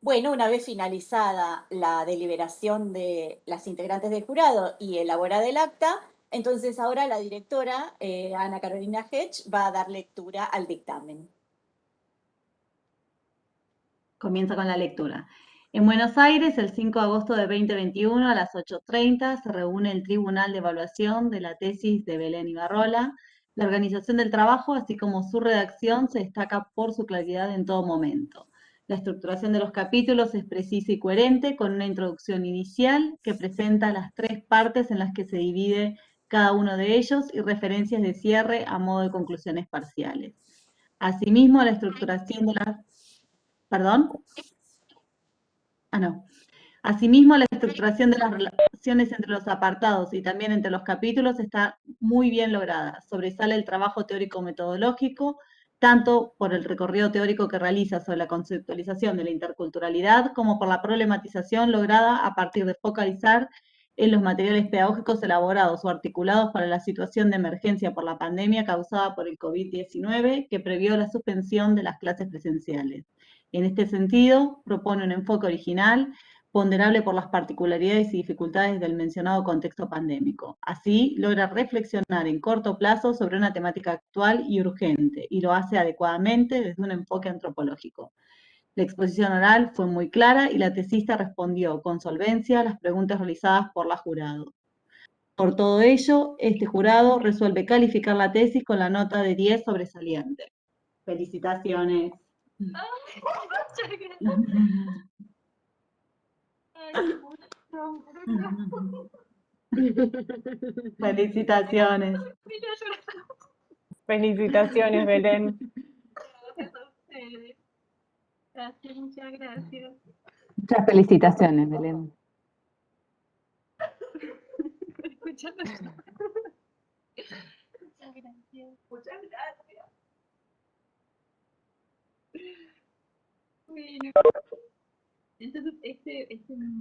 Bueno, una vez finalizada la deliberación de las integrantes del jurado y elaborada el acta, Entonces ahora la directora, Ana Carolina Hedge, va a dar lectura al dictamen. Comienza con la lectura. En Buenos Aires, el 5 de agosto de 2021, a las 8:30, se reúne el Tribunal de Evaluación de la tesis de Belén Ibarrola. La organización del trabajo, así como su redacción, se destaca por su claridad en todo momento. La estructuración de los capítulos es precisa y coherente, con una introducción inicial que presenta las 3 partes en las que se divide cada uno de ellos y referencias de cierre a modo de conclusiones parciales. Asimismo, la estructuración de las... ¿Perdón? No. Asimismo, la estructuración de las relaciones entre los apartados y también entre los capítulos está muy bien lograda. Sobresale el trabajo teórico-metodológico, tanto por el recorrido teórico que realiza sobre la conceptualización de la interculturalidad, como por la problematización lograda a partir de focalizar en los materiales pedagógicos elaborados o articulados para la situación de emergencia por la pandemia causada por el COVID-19, que previó la suspensión de las clases presenciales. En este sentido, propone un enfoque original, ponderable por las particularidades y dificultades del mencionado contexto pandémico. Así, logra reflexionar en corto plazo sobre una temática actual y urgente, y lo hace adecuadamente desde un enfoque antropológico. La exposición oral fue muy clara y la tesista respondió con solvencia a las preguntas realizadas por la jurado. Por todo ello, este jurado resuelve calificar la tesis con la nota de 10 sobresaliente. Felicitaciones. Muchas gracias. Ay, Felicitaciones. Felicitaciones, Belén. Gracias a ustedes. Gracias, muchas gracias. Muchas felicitaciones, Belén. Escuchando. Muchas gracias. Muchas gracias. Bueno. Entonces, este